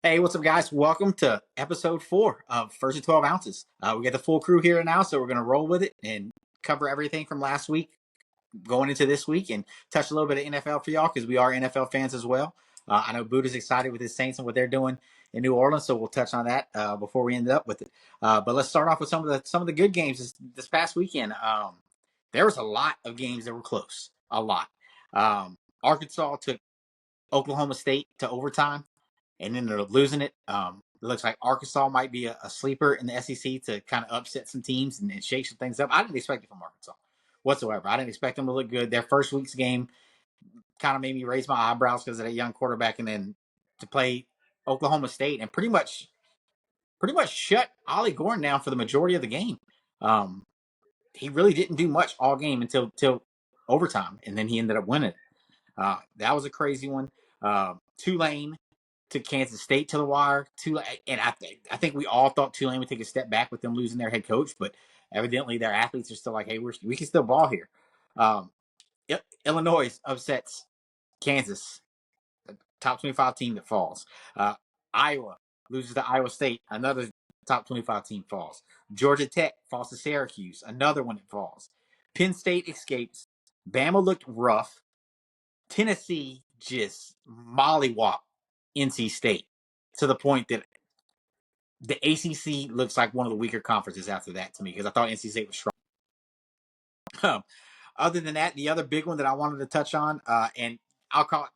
Hey, what's up, guys? Welcome to episode 4 of First and 12 Ounces. We got the full crew here now, so we're going to roll with it and cover everything from last week going into this week and touch a little bit of NFL for y'all because we are NFL fans as well. I know Buddha's excited with his Saints and what they're doing in New Orleans, so we'll touch on that before we end up with it. But let's start off with some of the good games this past weekend. There was a lot of games that were close, a lot. Arkansas took Oklahoma State to overtime and ended up losing it. It looks like Arkansas might be a sleeper in the SEC to kind of upset some teams and shake some things up. I didn't expect it from Arkansas whatsoever. I didn't expect them to look good. Their first week's game kind of made me raise my eyebrows because of that young quarterback, and then to play Oklahoma State and pretty much shut Ollie Gordon down for the majority of the game. Um, he really didn't do much all game until overtime, and then he ended up winning it. That was a crazy one. Tulane to Kansas State to the wire. And I think we all thought Tulane would take a step back with them losing their head coach, but evidently their athletes are still like, hey, we can still ball here. Um, Illinois upsets Kansas, the top 25 team that falls. Iowa loses to Iowa State, another top 25 team falls. Georgia Tech falls to Syracuse, another one that falls. Penn State escapes. Bama looked rough. Tennessee just mollywopped NC State to the point that the ACC looks like one of the weaker conferences after that to me because I thought NC State was strong. Other than that, the other big one that I wanted to touch on, and I'll call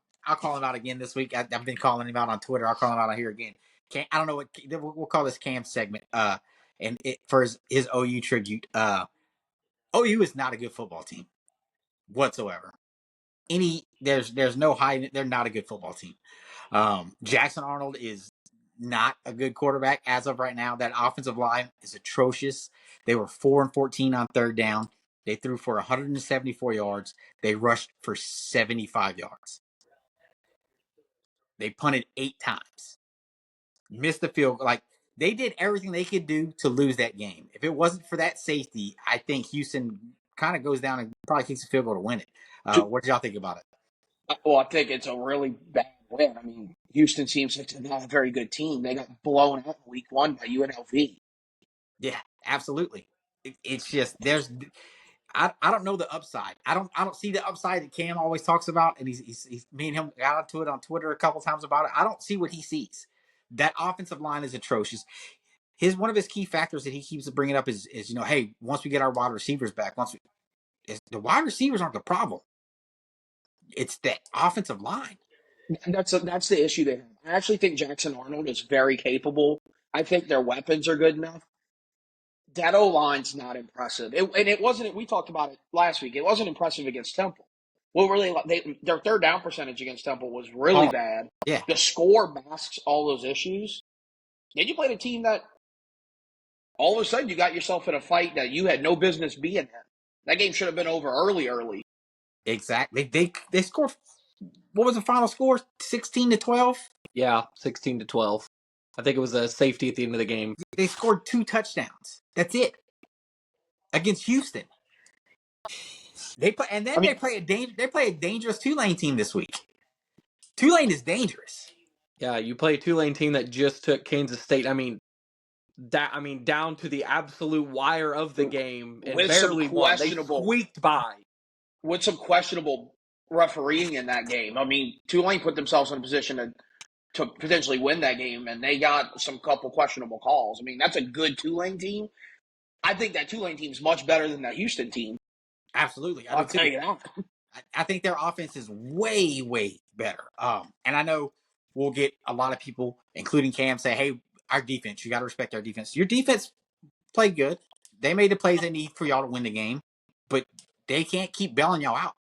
him out again this week. I've been calling him out on Twitter. I'll call him out here again. I don't know what we'll call this Cam segment. For his OU tribute. OU is not a good football team whatsoever. There's no high. They're not a good football team. Jackson Arnold is not a good quarterback as of right now. That offensive line is atrocious. They were 4-14 on third down. They threw for 174 yards. They rushed for 75 yards. They punted 8 times. Missed the field. Like, they did everything they could do to lose that game. If it wasn't for that safety, I think Houston kind of goes down and probably kicks a field goal to win it. What did y'all think about it? Well, I think it's a really bad win. I mean, Houston seems to not a very good team. They got blown out in week 1 by UNLV. Yeah, absolutely. It's just I don't know the upside. I don't see the upside that Cam always talks about, and he's me and him got into it on Twitter a couple times about it. I don't see what he sees. That offensive line is atrocious. One of his key factors that he keeps bringing up is hey, once we get our wide receivers back, the wide receivers aren't the problem. It's the offensive line. That's the issue there. I actually think Jackson Arnold is very capable. I think their weapons are good enough. That O-line's not impressive. It wasn't. We talked about it last week. It wasn't impressive against Temple. Well, really, their third down percentage against Temple was really bad. Yeah. The score masks all those issues. Then you played a team that all of a sudden you got yourself in a fight that you had no business being in. That game should have been over early. Exactly. They scored. What was the final score? 16-12. Yeah, 16-12. I think it was a safety at the end of the game. They scored 2 touchdowns. That's it against Houston. They play a dangerous Tulane team this week. Tulane is dangerous. Yeah, you play a Tulane team that just took Kansas State. Down to the absolute wire of the game and barely won. They squeaked by with some questionable refereeing in that game. I mean, Tulane put themselves in a position to potentially win that game, and they got some couple questionable calls. I mean, that's a good Tulane team. I think that Tulane team is much better than that Houston team. Absolutely. I'll tell you that. I think their offense is way, way better. And I know we'll get a lot of people, including Cam, say, hey, our defense, you got to respect our defense. Your defense played good. They made the plays they need for y'all to win the game, but they can't keep bailing y'all out.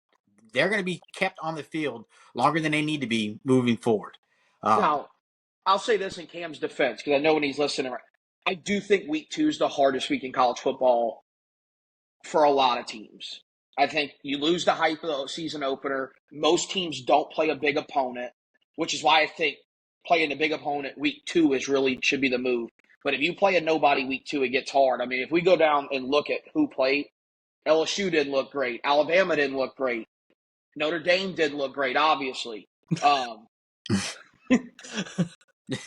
They're going to be kept on the field longer than they need to be moving forward. Now, I'll say this in Cam's defense, because I know when he's listening, I do think week 2 is the hardest week in college football for a lot of teams. I think you lose the hype of the season opener. Most teams don't play a big opponent, which is why I think playing a big opponent week 2 should be the move. But if you play a nobody week 2, it gets hard. I mean, if we go down and look at who played, LSU didn't look great. Alabama didn't look great. Notre Dame didn't look great, obviously.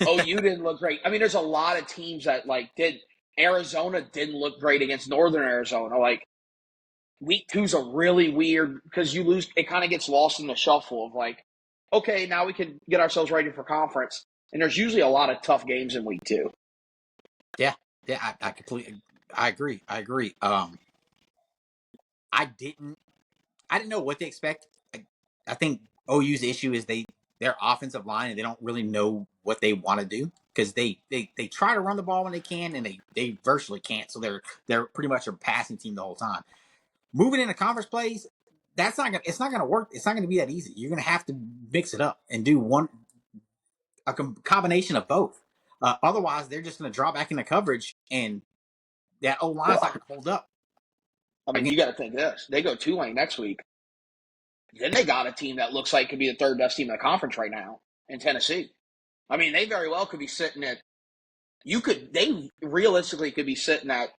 OU didn't look great. I mean, there's a lot of teams that Arizona didn't look great against Northern Arizona. Like week 2's a really weird because you lose. It kind of gets lost in the shuffle of like, okay, now we can get ourselves ready for conference. And there's usually a lot of tough games in week 2. Yeah, I completely, I agree. I didn't know what to expect. I think OU's issue is their offensive line and they don't really know what they want to do because they try to run the ball when they can and they virtually can't. So they're pretty much a passing team the whole time. Moving into conference plays, it's not gonna work. It's not gonna be that easy. You're gonna have to mix it up and do a combination of both. Otherwise, they're just gonna drop back into coverage and that O line's not gonna hold up. I mean, you got to think this: they go Tulane next week. Then they got a team that looks like could be the third best team in the conference right now in Tennessee. I mean, they very well could be sitting at. They realistically could be sitting at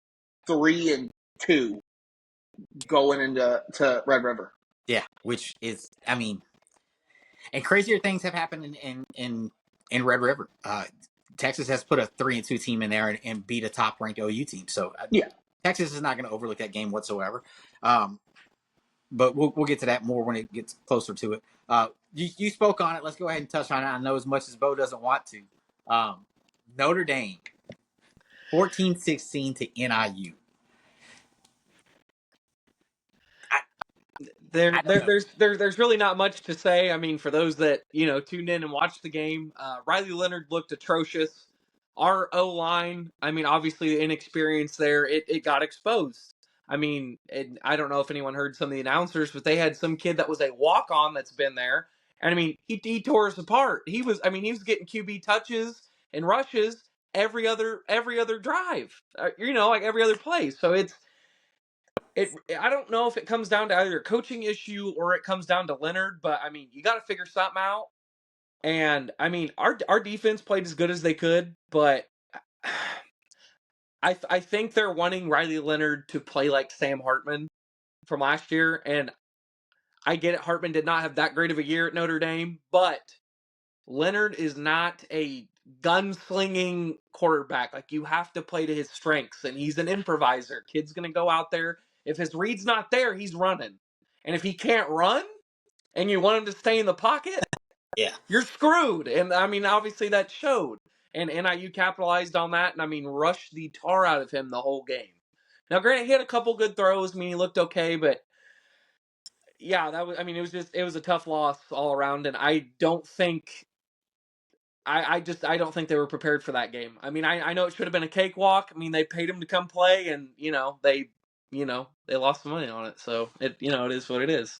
3-2 going into Red River. Yeah, which is, I mean, and crazier things have happened in Red River. Texas has put a 3-2 team in there and beat a top ranked OU team. So yeah, Texas is not going to overlook that game whatsoever. But we'll get to that more when it gets closer to it. You spoke on it. Let's go ahead and touch on it. I know as much as Bo doesn't want to. Notre Dame, 14-16 to NIU. There's really not much to say. I mean, for those that tuned in and watched the game, Riley Leonard looked atrocious. Our O line, I mean, obviously the inexperience there, it got exposed. I mean, I don't know if anyone heard some of the announcers, but they had some kid that was a walk on that's been there, and I mean, he tore us apart. He was getting QB touches and rushes every other drive, like every other play. So I don't know if it comes down to either a coaching issue or it comes down to Leonard, but I mean, you got to figure something out. And I mean, our defense played as good as they could, but I think they're wanting Riley Leonard to play like Sam Hartman from last year, and I get it. Hartman did not have that great of a year at Notre Dame, but Leonard is not a gunslinging quarterback. Like, you have to play to his strengths, and he's an improviser. Kid's going to go out there. If his read's not there, he's running. And if he can't run and you want him to stay in the pocket, yeah, you're screwed. And, I mean, obviously that showed. And NIU capitalized on that and, I mean, rushed the tar out of him the whole game. Now, granted, he had a couple good throws. I mean, he looked okay, but yeah, it was a tough loss all around. And I don't think I don't think they were prepared for that game. I mean, I know it should have been a cakewalk. I mean, they paid him to come play, and they lost some money on it. So it is what it is.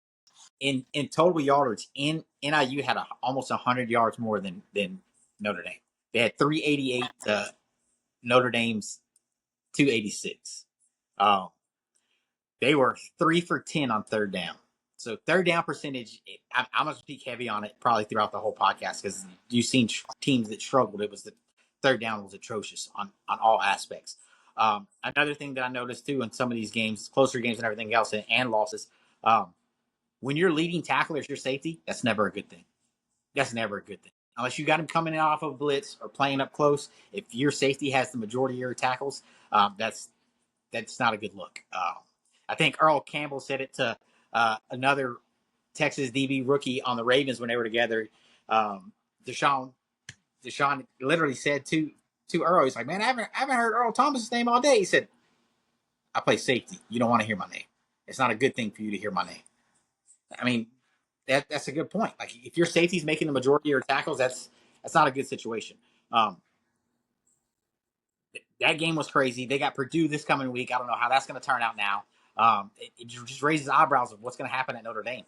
In total yardage, NIU had almost 100 yards more than Notre Dame. They had 388 to Notre Dame's 286. They were 3 for 10 on third down. So third down percentage, I'm going to speak heavy on it probably throughout the whole podcast because you've seen teams that struggled. It was the third down was atrocious on all aspects. Another thing that I noticed too in some of these games, closer games and everything else, and losses, when you're leading tackler as your safety, that's never a good thing. That's never a good thing. Unless you got him coming in off of blitz or playing up close, if your safety has the majority of your tackles, that's not a good look. I think Earl Campbell said it to another Texas DB rookie on the Ravens when they were together. Deshaun literally said to Earl, he's like, "Man, I haven't heard Earl Thomas's name all day." He said, "I play safety. You don't want to hear my name. It's not a good thing for you to hear my name." I mean, that's a good point. Like, if your safety's making the majority of your tackles, that's not a good situation. That game was crazy. They got Purdue this coming week. I don't know how that's going to turn out now. It just raises eyebrows of what's going to happen at Notre Dame.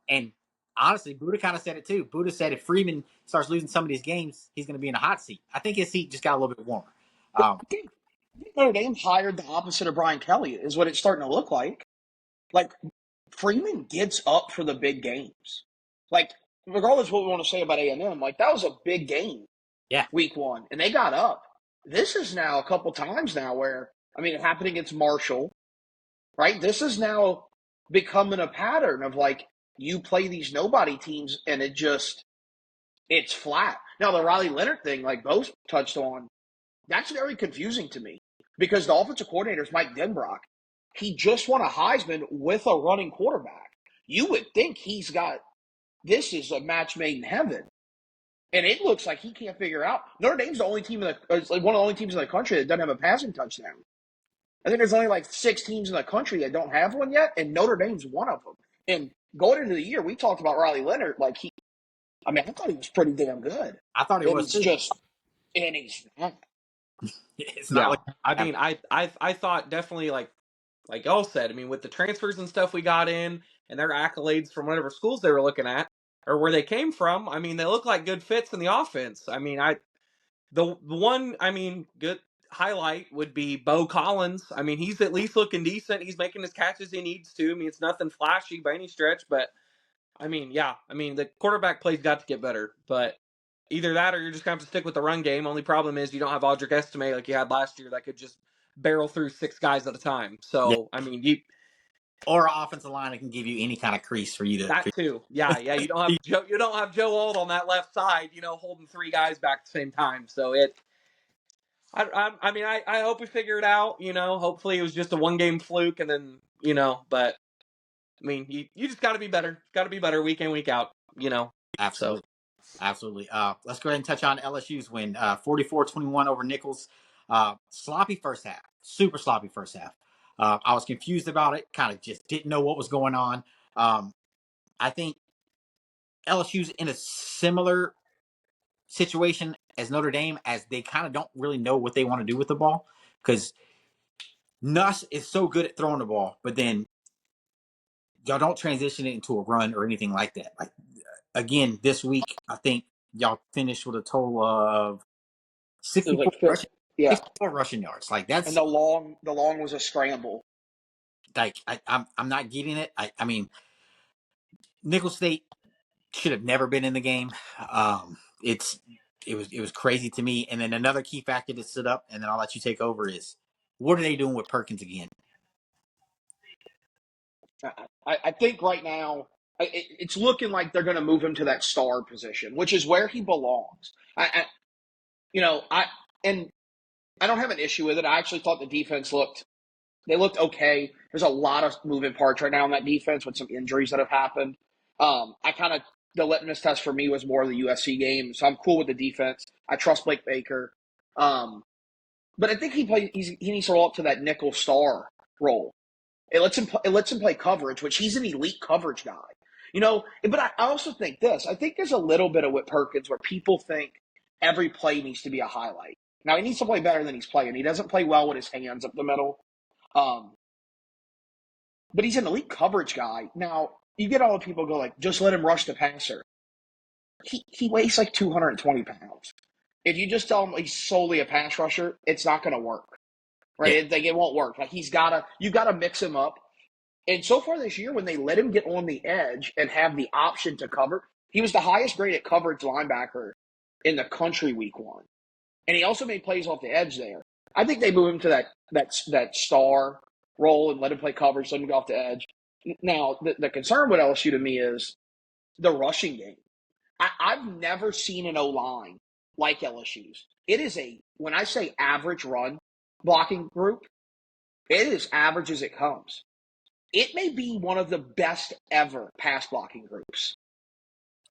And honestly, Buddha kind of said it too. Buddha said if Freeman starts losing some of these games, he's going to be in a hot seat. I think his seat just got a little bit warmer. I think Notre Dame hired the opposite of Brian Kelly is what it's starting to look like. Like, Freeman gets up for the big games. Like, regardless of what we want to say about A&M, like, that was a big game. Yeah. Week 1. And they got up. This is now a couple times now where, I mean, it happened against Marshall, right? This is now becoming a pattern of, like, you play these nobody teams and it's flat. Now, the Riley Leonard thing, like both touched on, that's very confusing to me because the offensive coordinator is Mike Denbrock. He just won a Heisman with a running quarterback. You would think he's got this is a match made in heaven. And it looks like he can't figure out. Notre Dame's the only team it's like one of the only teams in the country that doesn't have a passing touchdown. I think there's only like 6 teams in the country that don't have one yet, and Notre Dame's one of them. And going into the year, we talked about Riley Leonard. Like I thought he was pretty damn good. I thought he And was he's too. just, and he's not. It's not Yeah, like I mean, I thought definitely like y'all said. I mean, with the transfers and stuff we got in, and their accolades from whatever schools they were looking at or where they came from. I mean, they look like good fits in the offense. I mean, the one good highlight would be Bo Collins. I mean, he's at least looking decent. He's making his catches he needs to. I mean, it's nothing flashy by any stretch, but I mean, yeah. I mean, the quarterback play's got to get better, but either that or you're just going to have to stick with the run game. Only problem is you don't have Audric Estime like you had last year that could just barrel through 6 guys at a time. yeah. So, I mean, you Or an offensive line that can give you any kind of crease for you to. that too. Yeah. You don't have Joe Old on that left side, holding 3 guys back at the same time. So I hope we figure it out, hopefully it was just a 1-game fluke and then, but I mean, you just got to be better. Got to be better week in, week out, Absolutely. So. Absolutely. Let's go ahead and touch on LSU's win, 44-21 over Nichols. Sloppy first half, super sloppy first half. I was confused about it, kind of just didn't know what was going on. I think LSU's in a similar situation as Notre Dame, as they kind of don't really know what they want to do with the ball, because Nuss is so good at throwing the ball, but then y'all don't transition it into a run or anything like that. Like, again, this week, I think y'all finished with a total of It was 64 like, rushing, yeah. 64 rushing yards. Like, And that's the long was a scramble. like I'm not getting it. I mean, Nicholls State should have never been in the game. It was crazy to me. And then another key factor that stood up, and then I'll let you take over, is what are they doing with Perkins again? I think right now it's looking like they're going to move him to that star position, which is where he belongs. You know, and I don't have an issue with it. I actually thought the defense looked okay. There's a lot of moving parts right now in that defense with some injuries that have happened. The litmus test for me was more of the USC game, so I'm cool with the defense. I trust Blake Baker, but I think he needs to roll up to that nickel star role. It lets him play coverage, which he's an elite coverage guy. But I also think this. I think there's a little bit of Whit Perkins where people think every play needs to be a highlight. Now, he needs to play better than he's playing. He doesn't play well with his hands up the middle. But he's an elite coverage guy. Now, you get all the people go like, just let him rush the passer. He weighs like 220 pounds. If you just tell him he's solely a pass rusher, it's not going to work. Right? Yeah. It won't work. Like you got to mix him up. And so far this year, when they let him get on the edge and have the option to cover, he was the highest graded coverage linebacker in the country week 1. And he also made plays off the edge there. I think they move him to that star role and let him play coverage, let him go off the edge. Now, the concern with LSU to me is the rushing game. I've never seen an O-line like LSU's. It is when I say average run blocking group, it is average as it comes. It may be one of the best ever pass blocking groups.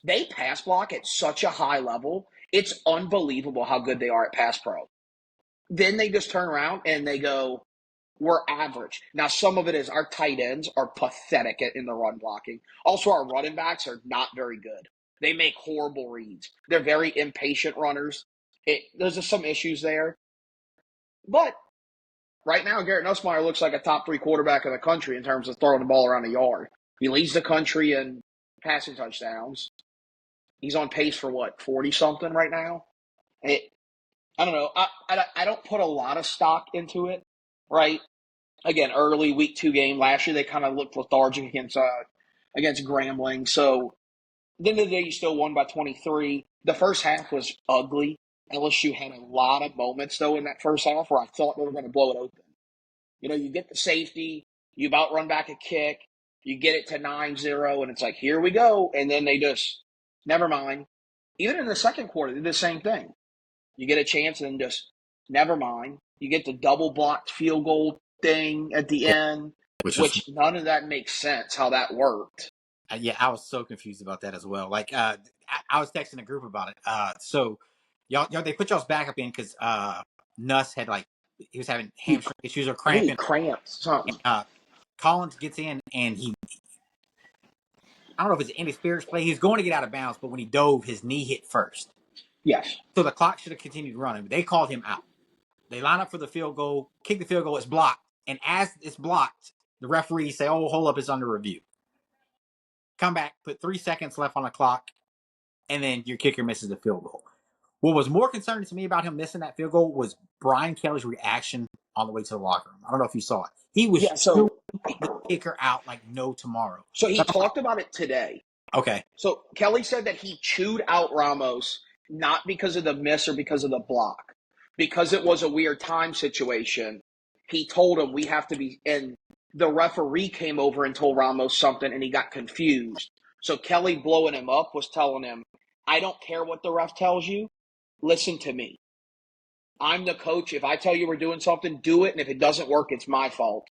They pass block at such a high level. It's unbelievable how good they are at pass pro. Then they just turn around and they go, we're average. Now, some of it is our tight ends are pathetic in the run blocking. Also, our running backs are not very good. They make horrible reads. They're very impatient runners. There's just some issues there. But right now, Garrett Nussmeier looks like a top 3 quarterback in the country in terms of throwing the ball around the yard. He leads the country in passing touchdowns. He's on pace for 40-something right now? I don't know. I don't put a lot of stock into it, right? Again, early week 2 game. Last year, they kind of looked lethargic against Grambling. So, at the end of the day, you still won by 23. The first half was ugly. LSU had a lot of moments, though, in that first half where I thought they were going to blow it open. You get the safety, you about run back a kick, you get it to 9-0, and it's like, here we go. And then they just, never mind. Even in the second quarter, they did the same thing. You get a chance and then just never mind. You get the double blocked field goal thing at the Yeah, end, which was which none of that makes sense how that worked. yeah, I was so confused about that as well. Like, I was texting a group about it. So y'all, they put y'all's backup in because Nuss had like he was having He, hamstring issues or I think he cramping. cramped And, something. Collins gets in and I don't know if it's inexperienced play. He was going to get out of bounds, but when he dove, his knee hit first. Yes. So the clock should have continued running. They called him out. They line up for the field goal, kick the field goal, it's blocked. And as it's blocked, the referees say, "Oh, hold up, it's under review." Come back, put 3 seconds left on the clock, and then your kicker misses the field goal. What was more concerning to me about him missing that field goal was Brian Kelly's reaction on the way to the locker room. I don't know if you saw it. He was Yeah. chewing the kicker out like no tomorrow. So he talked about it today. Okay. So Kelly said that he chewed out Ramos not because of the miss or because of the block, because it was a weird time situation. He told him we have to be, and the referee came over and told Ramos something, and he got confused. So Kelly blowing him up was telling him, "I don't care what the ref tells you. Listen to me. I'm the coach. If I tell you we're doing something, do it. And if it doesn't work, it's my fault.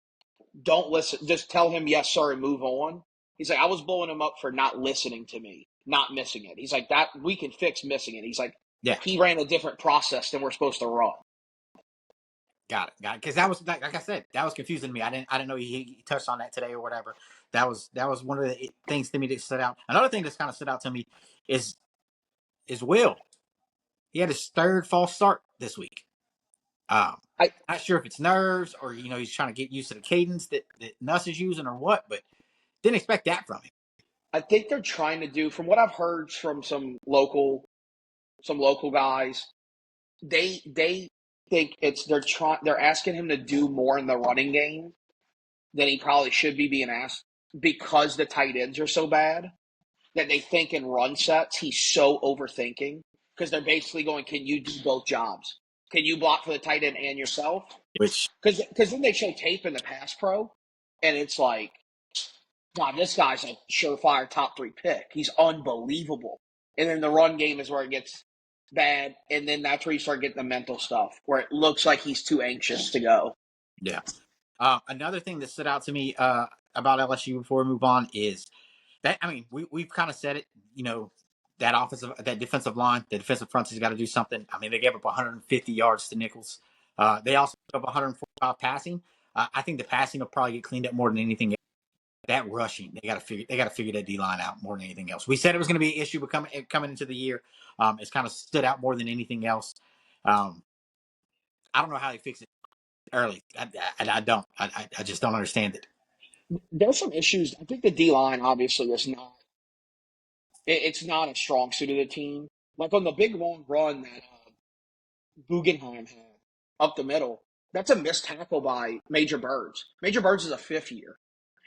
Don't listen. Just tell him yes, sir, and move on." He's like, I was blowing him up for not listening to me, not missing it. He's like, that we can fix missing it. He's like, Yeah. he ran a different process than we're supposed to run. Got it. Because that was like I said, that was confusing to me. I didn't know he touched on that today or whatever. That was one of the things to me that stood out. Another thing that's kind of stood out to me is Will. He had his third false start this week. I Not sure if it's nerves or he's trying to get used to the cadence that Nuss is using or what, but didn't expect that from him. I think they're trying to do, from what I've heard from some local guys, they think they're asking him to do more in the running game than he probably should be being asked because the tight ends are so bad. That they think in run sets he's so overthinking because they're basically going, can you do both jobs? Can you block for the tight end and yourself? Which Because then they show tape in the pass pro, and it's like, God, this guy's a surefire top 3 pick. He's unbelievable. And then the run game is where it gets bad, and then that's where you start getting the mental stuff where it looks like he's too anxious to go. yeah. Another thing that stood out to me about LSU before we move on is that we've kind of said it. That defensive line, the defensive front has got to do something. I mean, they gave up 150 yards to Nichols. They also gave up 145 passing. I think the passing will probably get cleaned up more than anything. That rushing, they got to figure that D line out more than anything else. We said it was going to be an issue coming into the year. It's kind of stood out more than anything else. I don't know how they fix it early. I don't. I just don't understand it. There's some issues. I think the D line obviously is not. It's not a strong suit of the team. Like on the big long run that Guggenheim had up the middle, that's a missed tackle by Major Birds. Major Birds is a 5th year.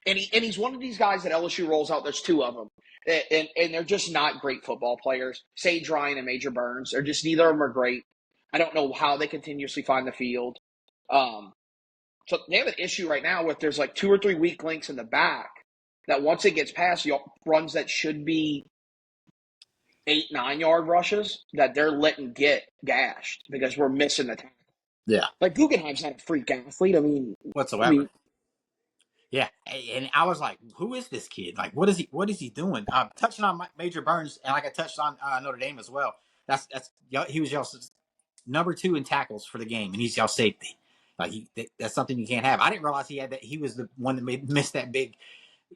And he's one of these guys that LSU rolls out. There's 2 of them. And they're just not great football players. Sage Ryan and Major Burns. They're just, neither of them are great. I don't know how they continuously find the field. So they have an issue right now with there's like 2 or 3 weak links in the back that once it gets past runs that should be 8-9 yard rushes that they're letting get gashed because we're missing the tackle. Yeah, Like Guggenheim's not a freak athlete. whatsoever. Yeah, and I was like, "Who is this kid? Like, what is he? What is he doing?" Touching on Major Burns, and like I touched on Notre Dame as well. He was y'all's number 2 in tackles for the game, and he's y'all safety. Like that's something you can't have. I didn't realize he had that. He was the one that missed that big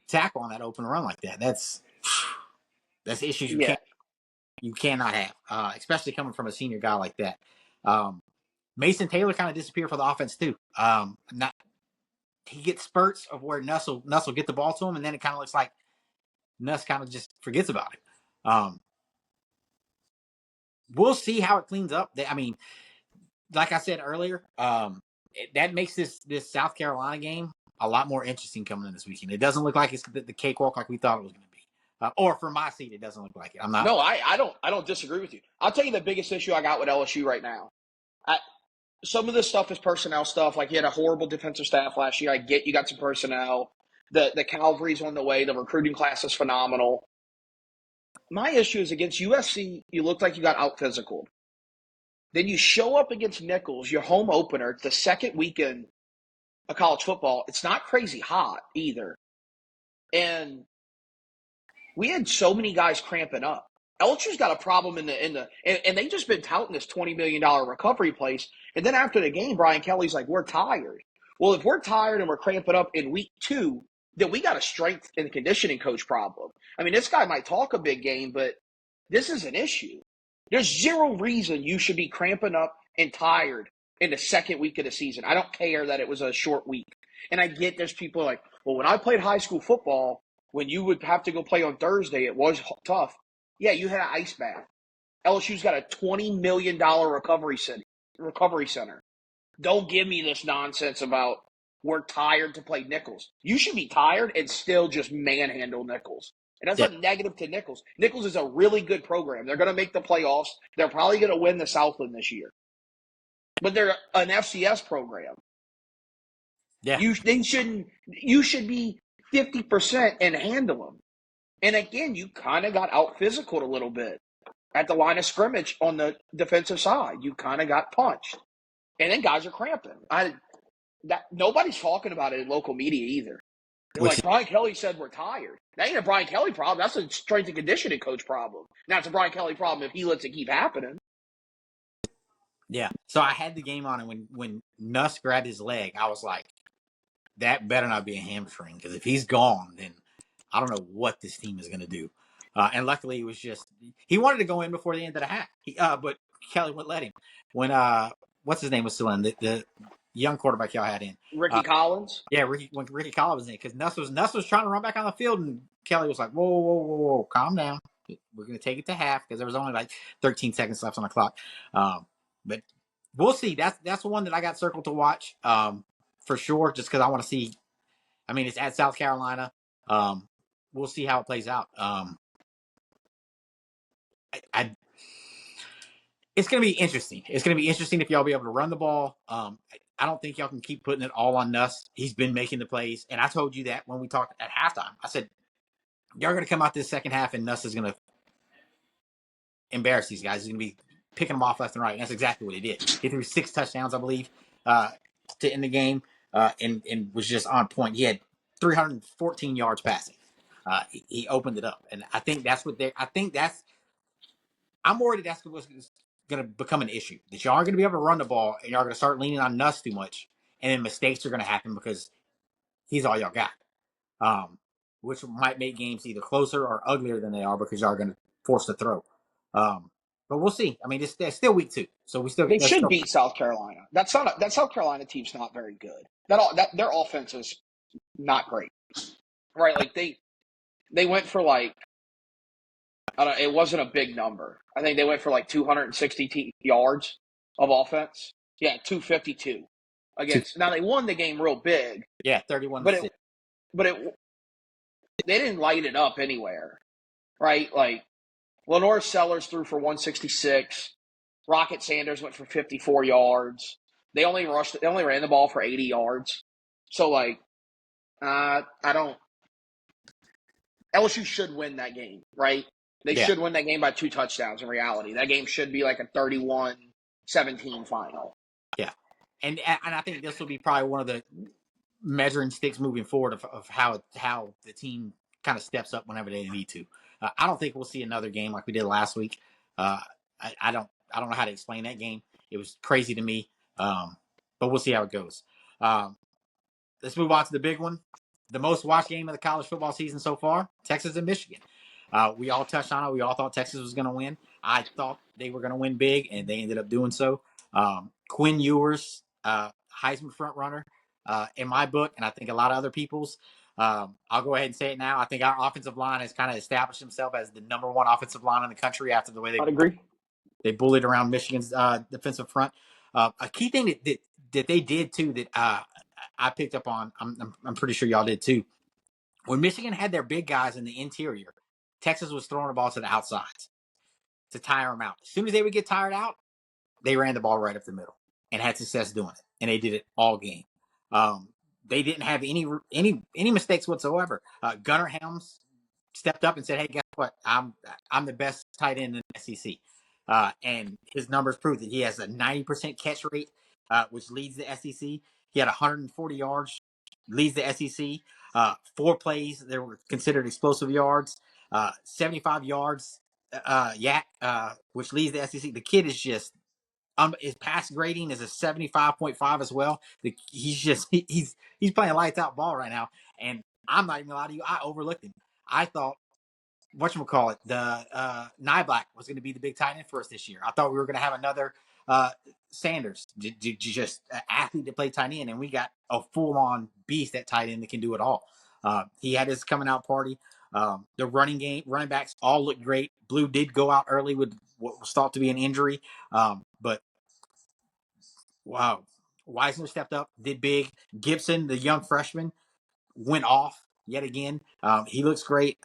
tackle on that open run like that. That's issues Yeah. you cannot have, especially coming from a senior guy like that. Mason Taylor kind of disappeared for the offense too. Not He gets spurts of where Nuss will get the ball to him, and then it kind of looks like Nuss kind of just forgets about it. We'll see how it cleans up. Like I said earlier, that makes this South Carolina game a lot more interesting coming in this weekend. It doesn't look like it's the cakewalk like we thought it was going to be. Or for my seat, it doesn't look like it. I'm not. No, I don't disagree with you. I'll tell you the biggest issue I got with LSU right now. Some of this stuff is personnel stuff. Like you had a horrible defensive staff last year. I get you got some personnel. The Calvary's on the way. The recruiting class is phenomenal. My issue is against USC, you looked like you got out physical. Then you show up against Nichols, your home opener, it's the second weekend of college football. It's not crazy hot either. And we had so many guys cramping up. LSU's got a problem and they just been touting this $20 million recovery place. And then after the game, Brian Kelly's like, we're tired. Well, if we're tired and we're cramping up in week 2, then we got a strength and conditioning coach problem. I mean, this guy might talk a big game, but this is an issue. There's zero reason you should be cramping up and tired in the second week of the season. I don't care that it was a short week. And I get there's people like, well, when I played high school football, when you would have to go play on Thursday, it was tough. Yeah, you had an ice bath. LSU's got a $20 million recovery center. Don't give me this nonsense about we're tired to play Nichols. You should be tired and still just manhandle Nichols. And that's a negative to Nichols. Nichols is a really good program. They're going to make the playoffs. They're probably going to win the Southland this year. But they're an FCS program. Yeah. You should be 50% and handle them. And again, you kind of got out physical a little bit at the line of scrimmage on the defensive side. You kind of got punched. And then guys are cramping. Nobody's talking about it in local media either. They're like, Brian Kelly said we're tired. That ain't a Brian Kelly problem. That's a strength and conditioning coach problem. Now, it's a Brian Kelly problem if he lets it keep happening. Yeah. So I had the game on, and when Nuss grabbed his leg, I was like, that better not be a hamstring, because if he's gone, then I don't know what this team is going to do. And luckily, it was just he wanted to go in before the end of the half, but Kelly wouldn't let him. When what's his name was still in, the young quarterback y'all had in, Ricky Collins. Yeah, when Ricky Collins was in, because Nuss was trying to run back on the field, and Kelly was like, whoa, calm down. We're going to take it to half, because there was only like 13 seconds left on the clock. But we'll see. That's the one that I got circled to watch for sure, just because I want to see. I mean, it's at South Carolina. We'll see how it plays out. It's going to be interesting. It's going to be interesting if y'all be able to run the ball. I don't think y'all can keep putting it all on Nuss. He's been making the plays. And I told you that when we talked at halftime. I said, y'all are going to come out this second half and Nuss is going to embarrass these guys. He's going to be picking them off left and right. And that's exactly what he did. He threw 6 touchdowns, I believe, to end the game, and was just on point. He had 314 yards passing. He opened it up. And I think that's what I'm worried that's what's going to become an issue. That y'all aren't going to be able to run the ball, and y'all are going to start leaning on Nuss too much, and then mistakes are going to happen because he's all y'all got. Which might make games either closer or uglier than they are, because y'all are going to force the throw. But we'll see. I mean, it's still week 2, so They should beat South Carolina. That South Carolina team's not very good. Their offense is not great, right? Like they went for like, I don't know, it wasn't a big number. I think they went for like 260 yards of offense. Yeah, 252 against. Now they won the game real big. Yeah, 31. But they didn't light it up anywhere, right? Like Lenore Sellers threw for 166. Rocket Sanders went for 54 yards. They only ran the ball for 80 yards. So like, I don't. LSU should win that game, right? They should win that game by 2 touchdowns in reality. That game should be like a 31-17 final. Yeah. And I think this will be probably one of the measuring sticks moving forward of how the team kind of steps up whenever they need to. I don't think we'll see another game like we did last week. I don't know how to explain that game. It was crazy to me. But we'll see how it goes. Let's move on to the big one. The most watched game of the college football season so far, Texas and Michigan. We all touched on it. We all thought Texas was going to win. I thought they were going to win big, and they ended up doing so. Quinn Ewers, Heisman front runner, in my book, and I think a lot of other people's. I'll go ahead and say it now. I think our offensive line has kind of established himself as the number 1 offensive line in the country after the way I'd agree. They bullied around Michigan's defensive front. A key thing that they did too that I picked up on, I'm pretty sure y'all did too. When Michigan had their big guys in the interior, Texas was throwing the ball to the outsides to tire them out. As soon as they would get tired out, they ran the ball right up the middle and had success doing it. And they did it all game. They didn't have any mistakes whatsoever. Gunnar Helms stepped up and said, "Hey, guys, what? I'm the best tight end in the SEC, and his numbers prove that he has a 90% catch rate, which leads the SEC. He had 140 yards, leads the SEC. 4 plays that were considered explosive yards, 75 yards, which leads the SEC. The kid is just his pass grading is a 75.5 as well. He's playing lights out ball right now, and I'm not even gonna lie to you. I overlooked him. I thought whatchamacallit, the Nyblack was going to be the big tight end for us this year. I thought we were going to have another Sanders, just an athlete to play tight end, and we got a full-on beast at tight end that can do it all. He had his coming out party. The running backs all looked great. Blue did go out early with what was thought to be an injury, but wow, Weisner stepped up, did big. Gibson, the young freshman, went off yet again. He looks great.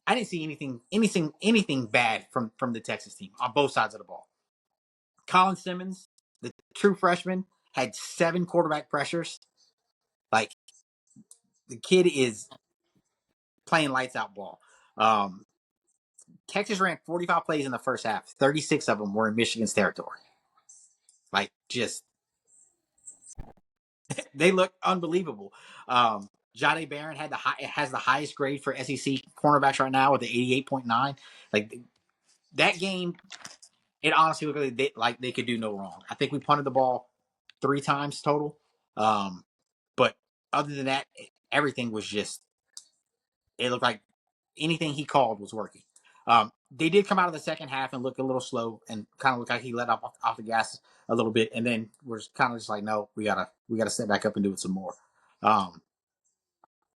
I didn't see anything bad from the Texas team on both sides of the ball. Colin Simmons, the true freshman, had 7 quarterback pressures. Like, the kid is playing lights out ball. Texas ran 45 plays in the first half. 36 of them were in Michigan's territory. Like, just they look unbelievable. Jade Barron has the highest grade for SEC cornerbacks right now with the 88.9. Like, that game, it honestly looked like they could do no wrong. I think we punted the ball 3 times total. But other than that, everything was just, it looked like anything he called was working. They did come out of the second half and look a little slow and kind of look like he let off the gas a little bit. And then we're kind of just like, no, we gotta step back up and do it some more.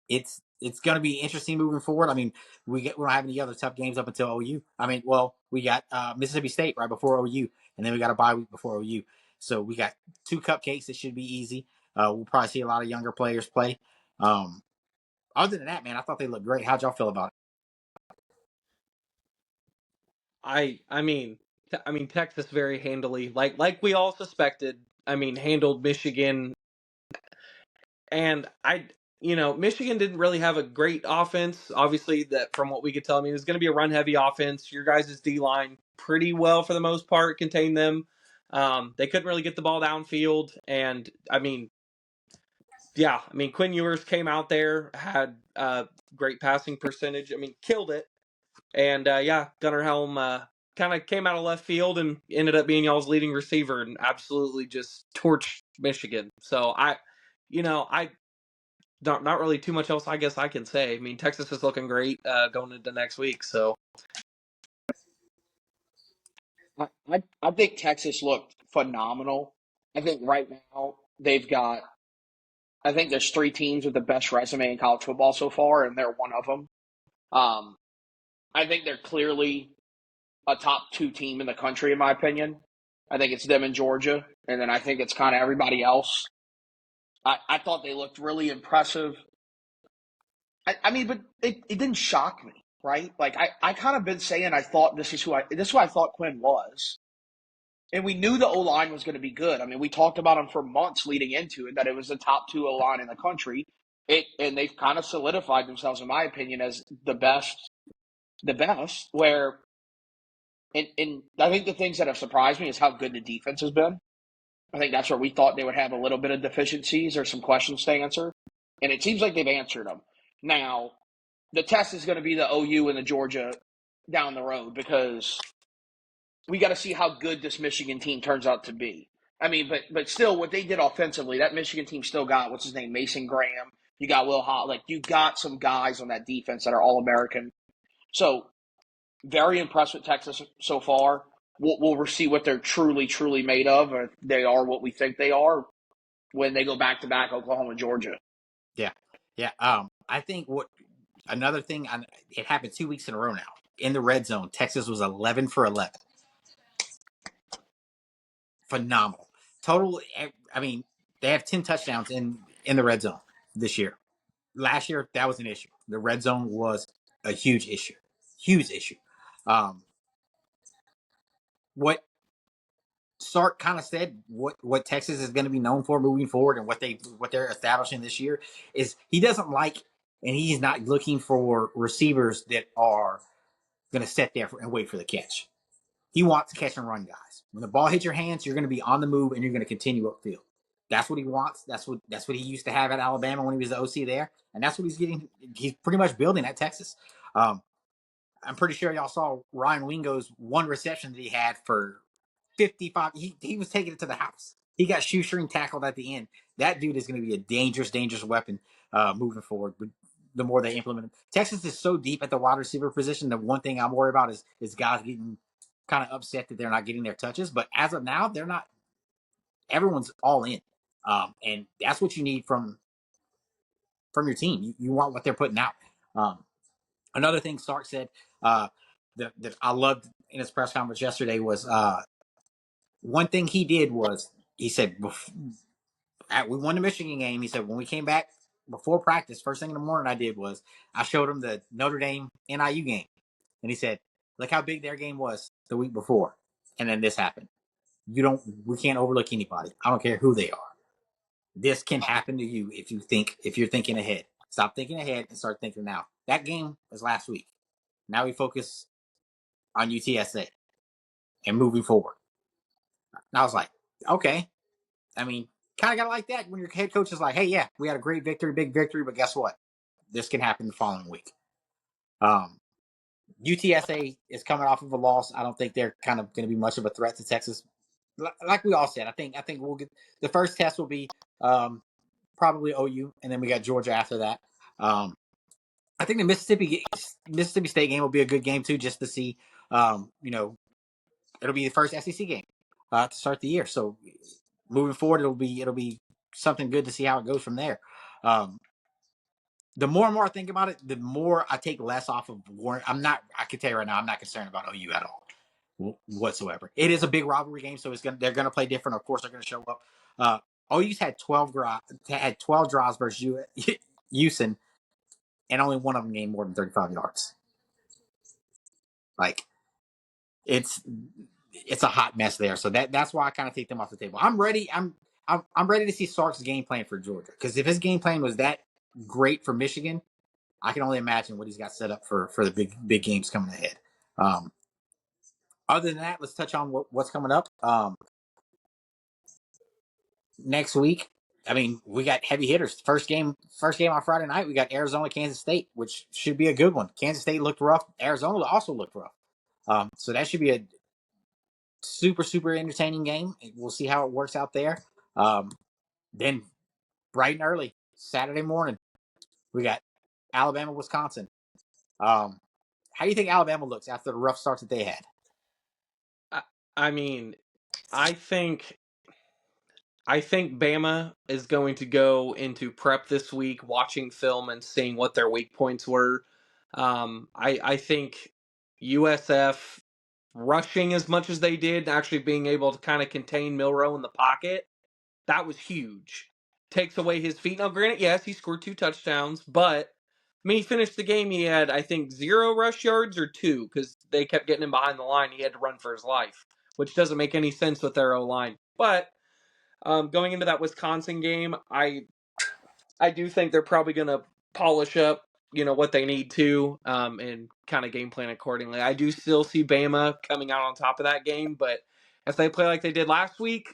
It's going to be interesting moving forward. I mean, we don't have any other tough games up until OU. I mean, well, we got Mississippi State right before OU, and then we got a bye week before OU. So we got 2 cupcakes that should be easy. We'll probably see a lot of younger players play. Other than that, man, I thought they looked great. How'd y'all feel about it? I mean Texas very handily, like we all suspected. I mean, handled Michigan, and Michigan didn't really have a great offense. Obviously, that from what we could tell, I mean, it's going to be a run heavy offense. Your guys' D line pretty well for the most part contained them. They couldn't really get the ball downfield, and Quinn Ewers came out there, had great passing percentage. I mean, killed it. And Gunnar Helm kind of came out of left field and ended up being y'all's leading receiver and absolutely just torched Michigan. So I not really too much else I guess I can say. I mean, Texas is looking great going into next week. So I think Texas looked phenomenal. I think right now they've got, I think there's 3 teams with the best resume in college football so far, and they're one of them. Um, I think they're clearly a top 2 team in the country, in my opinion. I think it's them in Georgia, and then I think it's kind of everybody else. I thought they looked really impressive. I mean, but it didn't shock me, right? Like I kind of been saying I thought this is who I thought Quinn was. And we knew the O line was going to be good. I mean, we talked about him for months leading into it, that it was the top 2 O line in the country. And they've kind of solidified themselves, in my opinion, as the best. Where, and I think the things that have surprised me is how good the defense has been. I think that's where we thought they would have a little bit of deficiencies or some questions to answer, and it seems like they've answered them. Now, the test is going to be the OU and the Georgia down the road, because we got to see how good this Michigan team turns out to be. I mean, but still, what they did offensively, that Michigan team still got, what's his name, Mason Graham. You got Will Hott. Like, you got some guys on that defense that are All-American. So, very impressed with Texas so far. We'll see what they're truly made of, or if they are what we think they are when they go back-to-back Oklahoma and Georgia. Yeah. I think another thing, it happened 2 weeks in a row now. In the red zone, Texas was 11 for 11. Phenomenal. Total, I mean, they have 10 touchdowns in the red zone this year. Last year, that was an issue. The red zone was a huge issue. Huge issue. What Sark kind of said, what Texas is going to be known for moving forward, and what they're establishing this year, is he doesn't like and he's not looking for receivers that are going to sit there and wait for the catch. He wants catch and run guys. When the ball hits your hands, you're going to be on the move and you're going to continue upfield. That's what he wants. That's what he used to have at Alabama when he was the OC there, and that's what he's getting. He's pretty much building at Texas. I'm pretty sure y'all saw Ryan Wingo's one reception that he had for 55. He was taking it to the house. He got shoestring tackled at the end. That dude is going to be a dangerous, dangerous weapon moving forward. But the more they implement him, Texas is so deep at the wide receiver position. The one thing I'm worried about is guys getting kind of upset that they're not getting their touches. But as of now, they're not. Everyone's all in, and that's what you need from your team. You want what they're putting out. Another thing Sark said that I loved in his press conference yesterday was one thing he did was he said we won the Michigan game. He said when we came back before practice, first thing in the morning I did was I showed him the Notre Dame NIU game, and he said, "Look how big their game was the week before, and then this happened. We can't overlook anybody. I don't care who they are. This can happen to you if you're thinking ahead. Stop thinking ahead and start thinking now. That game was last week. Now we focus on UTSA and moving forward." And I was like, okay. I mean, kind of got to like that when your head coach is like, hey, yeah, we had a great victory, big victory, but guess what? This can happen the following week. UTSA is coming off of a loss. I don't think they're kind of going to be much of a threat to Texas. Like we all said, I think we'll get the first test will be probably OU, and then we got Georgia after that. I think the Mississippi State game will be a good game too, just to see. It'll be the first SEC game to start the year. So moving forward, it'll be something good to see how it goes from there. The more and more I think about it, the more I take less off of Warren. I can tell you right now, I'm not concerned about OU at all whatsoever. It is a big rivalry game, so they're gonna play different. Of course, they're gonna show up. OU's had 12 drives versus Houston, and only one of them gained more than 35 yards. Like it's a hot mess there. So that's why I kind of take them off the table. I'm ready. I'm ready to see Sark's game plan for Georgia, because if his game plan was that great for Michigan, I can only imagine what he's got set up for the big games coming ahead. Other than that, let's touch on what's coming up next week. I mean, we got heavy hitters. First game on Friday night, we got Arizona, Kansas State, which should be a good one. Kansas State looked rough. Arizona also looked rough. So that should be a super, super entertaining game. We'll see how it works out there. Then bright and early, Saturday morning, we got Alabama, Wisconsin. How do you think Alabama looks after the rough starts that they had? I mean, I think Bama is going to go into prep this week, watching film and seeing what their weak points were. I think USF rushing as much as they did, actually being able to kind of contain Milroe in the pocket, that was huge. Takes away his feet. Now, granted, yes, he scored 2 touchdowns, but I mean, he finished the game. He had, I think, 0 rush yards or 2 because they kept getting him behind the line. He had to run for his life, which doesn't make any sense with their O line. But going into that Wisconsin game, I do think they're probably going to polish up, what they need to, and kind of game plan accordingly. I do still see Bama coming out on top of that game, but if they play like they did last week,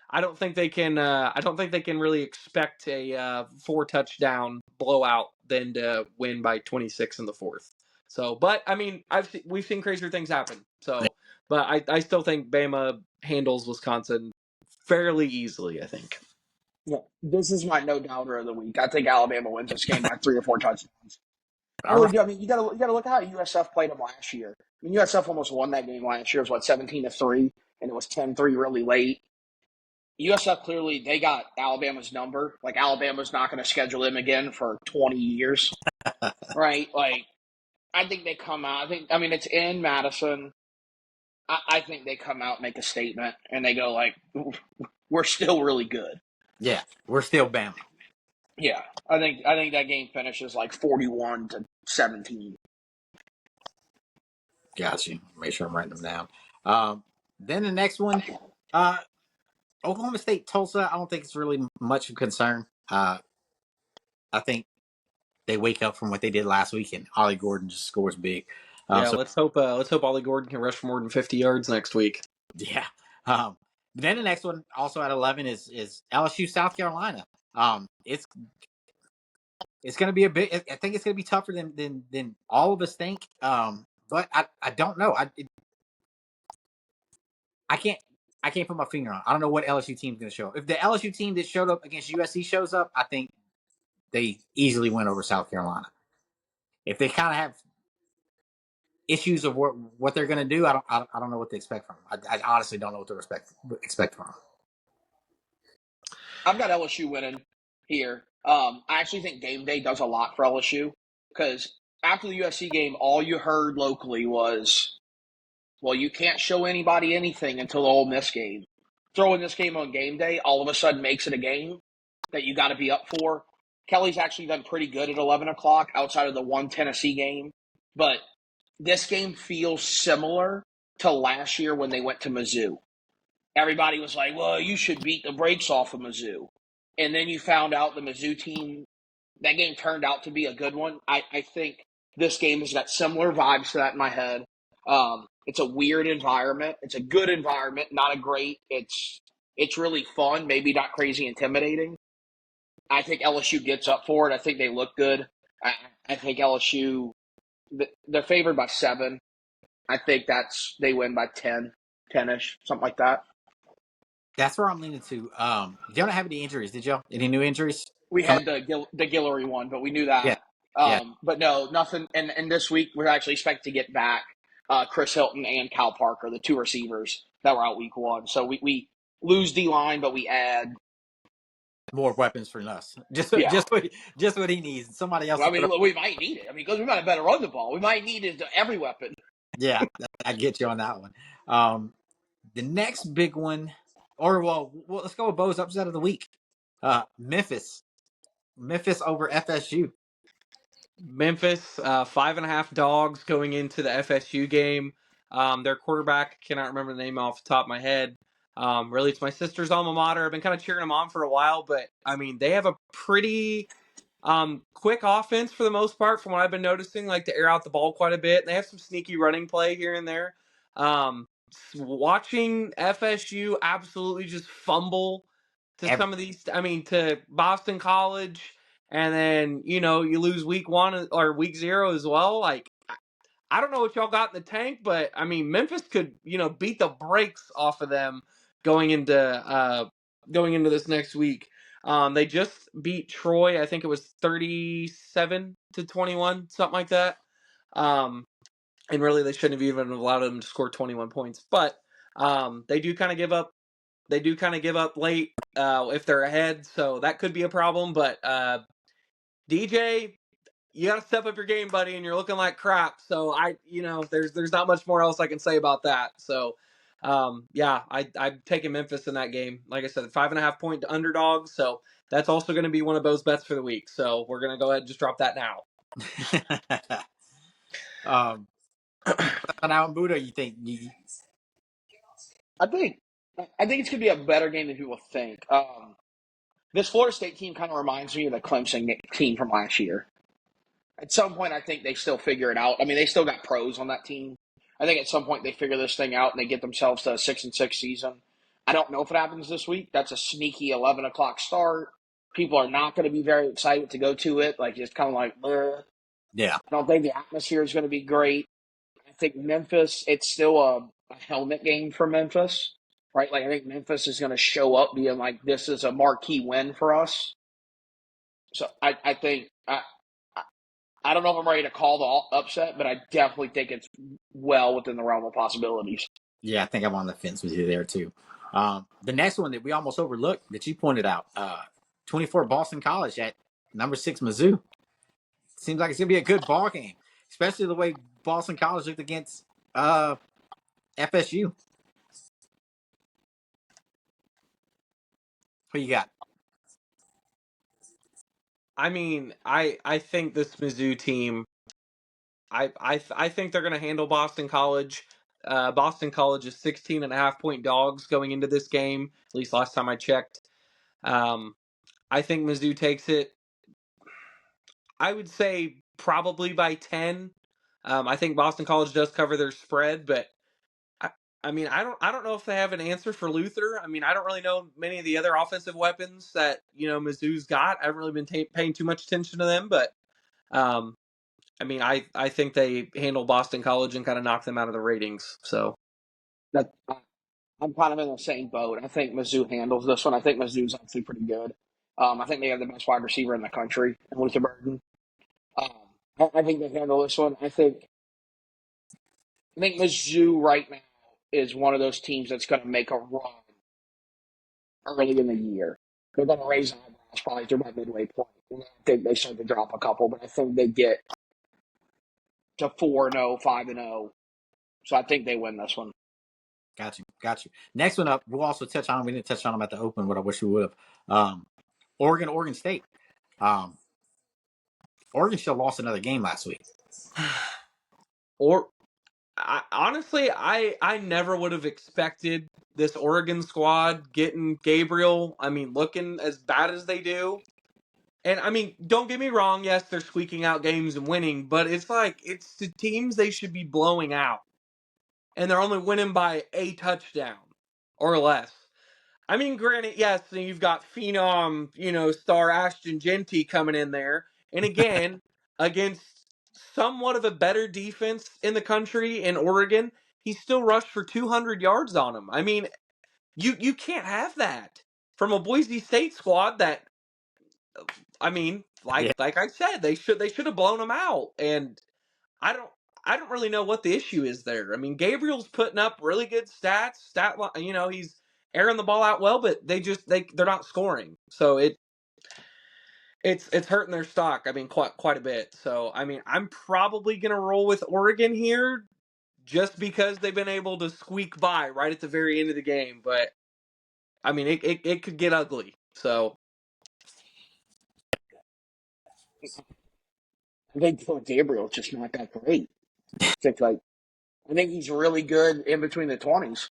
I don't think they can. I don't think they can really expect a 4-touchdown blowout then to win by 26 in the fourth. So, but I mean, we've seen crazier things happen. So, but I still think Bama handles Wisconsin fairly easily, I think. Yeah, this is my no doubter of the week. I think Alabama wins this game by 3 or 4 touchdowns. I All really right. do. I mean, you gotta look at how USF played them last year. I mean, USF almost won that game last year. It was 17-3, and it was 10-3 really late. USF clearly they got Alabama's number. Like Alabama's not going to schedule them again for 20 years, right? Like I think they come out. I mean, it's in Madison. I think they come out, make a statement, and they go like, "We're still really good." Yeah, we're still Bama. Yeah, I think that game finishes like 41-17. Got you. Make sure I'm writing them down. Then the next one, Oklahoma State, Tulsa. I don't think it's really much of a concern. I think they wake up from what they did last week and Ollie Gordon just scores big. Yeah, So let's hope Ollie Gordon can rush for more than 50 yards next week. yeah. Then the next one also at 11 is LSU South Carolina. It's going to be a bit. I think it's going to be tougher than all of us think. But I don't know. I can't I can't put my finger on. I don't know what LSU team's going to show up. If the LSU team that showed up against USC shows up, I think they easily win over South Carolina. If they kind of have issues of what they're going to do, I don't know what to expect from them. I honestly don't know what to expect from them. I've got LSU winning here. I actually think game day does a lot for LSU because after the USC game, all you heard locally was, well, you can't show anybody anything until the Ole Miss game. Throwing this game on game day all of a sudden makes it a game that you got to be up for. Kelly's actually done pretty good at 11 o'clock outside of the one Tennessee game. But this game feels similar to last year when they went to Mizzou. Everybody was like, well, you should beat the brakes off of Mizzou. And then you found out the Mizzou team, that game turned out to be a good one. I think this game has got similar vibes to that in my head. It's a weird environment. It's a good environment, not a great. It's really fun, maybe not crazy intimidating. I think LSU gets up for it. I think they look good. I think LSU, they're favored by 7. I think they win by 10, 10-ish, something like that. That's where I'm leaning to. You don't have any injuries, did you? Any new injuries? We had the Guillory one, but we knew that. Yeah. Yeah. But no, nothing. And this week we're actually expected to get back Chris Hilton and Cal Parker, the 2 receivers that were out week 1. So we lose D line, but we add more weapons for us. Just what he needs. Somebody else. Well, I mean, we might need it. I mean, because we might have better run the ball. We might need it to every weapon. Yeah, I get you on that one. The next big one, or well, let's go with Bo's upset of the week. Memphis over FSU. Memphis, 5.5 dogs going into the FSU game. Their quarterback, cannot remember the name off the top of my head. Really, it's my sister's alma mater. I've been kind of cheering them on for a while, but I mean, they have a pretty quick offense for the most part, from what I've been noticing. Like to air out the ball quite a bit. They have some sneaky running play here and there. Watching FSU absolutely just fumble to some of these. I mean, to Boston College. And then, you lose week 1 or week 0 as well. Like, I don't know what y'all got in the tank, but I mean, Memphis could, beat the brakes off of them going into this next week. They just beat Troy. I think it was 37-21, something like that. And really, they shouldn't have even allowed them to score 21 points. But they do kind of give up. They do kind of give up late if they're ahead, so that could be a problem. But DJ, you got to step up your game, buddy, and you're looking like crap. So there's not much more else I can say about that. So, I'm taking Memphis in that game. Like I said, 5.5 point underdog. So that's also going to be one of Bo's bets for the week. So we're going to go ahead and just drop that now. Now, Buddha, you think? I think it's going to be a better game than people think. This Florida State team kind of reminds me of the Clemson team from last year. At some point, I think they still figure it out. I mean, they still got pros on that team. I think at some point they figure this thing out and they get themselves to a 6-6 season. I don't know if it happens this week. That's a sneaky 11 o'clock start. People are not going to be very excited to go to it. Like, it's kind of like, bleh. Yeah. I don't think the atmosphere is going to be great. I think Memphis, it's still a helmet game for Memphis, right? Like, I think Memphis is going to show up being like, this is a marquee win for us. So I think I don't know if I'm ready to call the upset, but I definitely think it's well within the realm of possibilities. Yeah, I think I'm on the fence with you there too. The next one that we almost overlooked that you pointed out, 24 Boston College at number 6 Mizzou. Seems like it's gonna be a good ball game, especially the way Boston College looked against FSU. Who you got? I mean, I think this Mizzou team, I think they're going to handle Boston College. Boston College is 16.5 point dogs going into this game, at least last time I checked. I think Mizzou takes it. I would say probably by 10. I think Boston College does cover their spread, but I, I mean, I don't know if they have an answer for Luther. I mean, I don't really know many of the other offensive weapons that Mizzou's got. I haven't really been paying too much attention to them, but um, I mean, I think they handle Boston College and kind of knock them out of the ratings. So That I'm kind of in the same boat. I think Mizzou handles this one. I think Mizzou's actually pretty good. I think they have the best wide receiver in the country, in Luther Burden. Um, I think they handle this one. I think Mizzou right now is one of those teams that's going to make a run early in the year. They're going to raise eyebrows probably through my midway point. And I think they start to drop a couple, but I think they get to 4-0, 5-0. So I think they win this one. Got you. Next one up, we'll also touch on. We didn't touch on them at the open, but I wish we would have. Oregon State. Oregon still lost another game last week. honestly, I never would have expected this Oregon squad getting Gabriel. I mean, looking as bad as they do. And I mean, don't get me wrong. Yes, they're squeaking out games and winning, but it's like it's the teams they should be blowing out, and they're only winning by a touchdown or less. I mean, granted, yes, you've got phenom, star Ashton Genty coming in there, and again, against somewhat of a better defense in the country in Oregon, he still rushed for 200 yards on him. I mean, you can't have that from a Boise State squad that, I mean, Yeah. like I said, they should have blown him out, and I don't. I don't really know what the issue is there. I mean, Gabriel's putting up really good stats. He's airing the ball out well, but they're not scoring. So it's hurting their stock. I mean, quite a bit. So I mean, I'm probably gonna roll with Oregon here, just because they've been able to squeak by right at the very end of the game. But I mean, it could get ugly. So I think Phil Gabriel's just not that great. I think he's really good in between the 20s.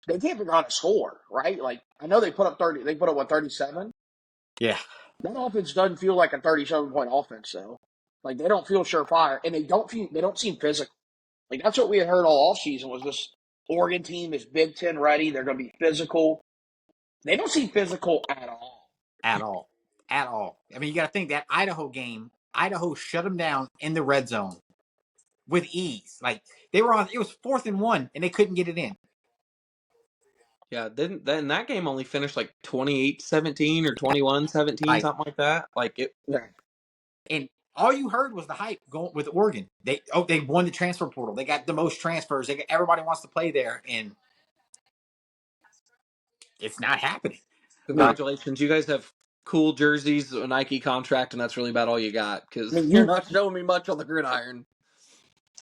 They can't figure out how to score, right? Like, I know they put up 30, they put up, what, 37? Yeah. That offense doesn't feel like a 37-point offense, though. Like, they don't feel surefire, and they don't seem physical. Like, that's what we had heard all offseason was this Oregon team is Big Ten ready. They're going to be physical. They don't seem physical at all. At all. At all. I mean, you got to think that Idaho game, Idaho shut them down in the red zone with ease. Like, it was 4th and 1, and they couldn't get it in. yeah, then that game only finished like 28-17 or 21-17, Like, something like that. Like it. Yeah. and all you heard was the hype going with Oregon. They won the transfer portal. They got the most transfers. Everybody wants to play there, and it's not happening. Congratulations, you guys have cool jerseys, a Nike contract, and that's really about all you got because I mean, you're not showing me much on the gridiron.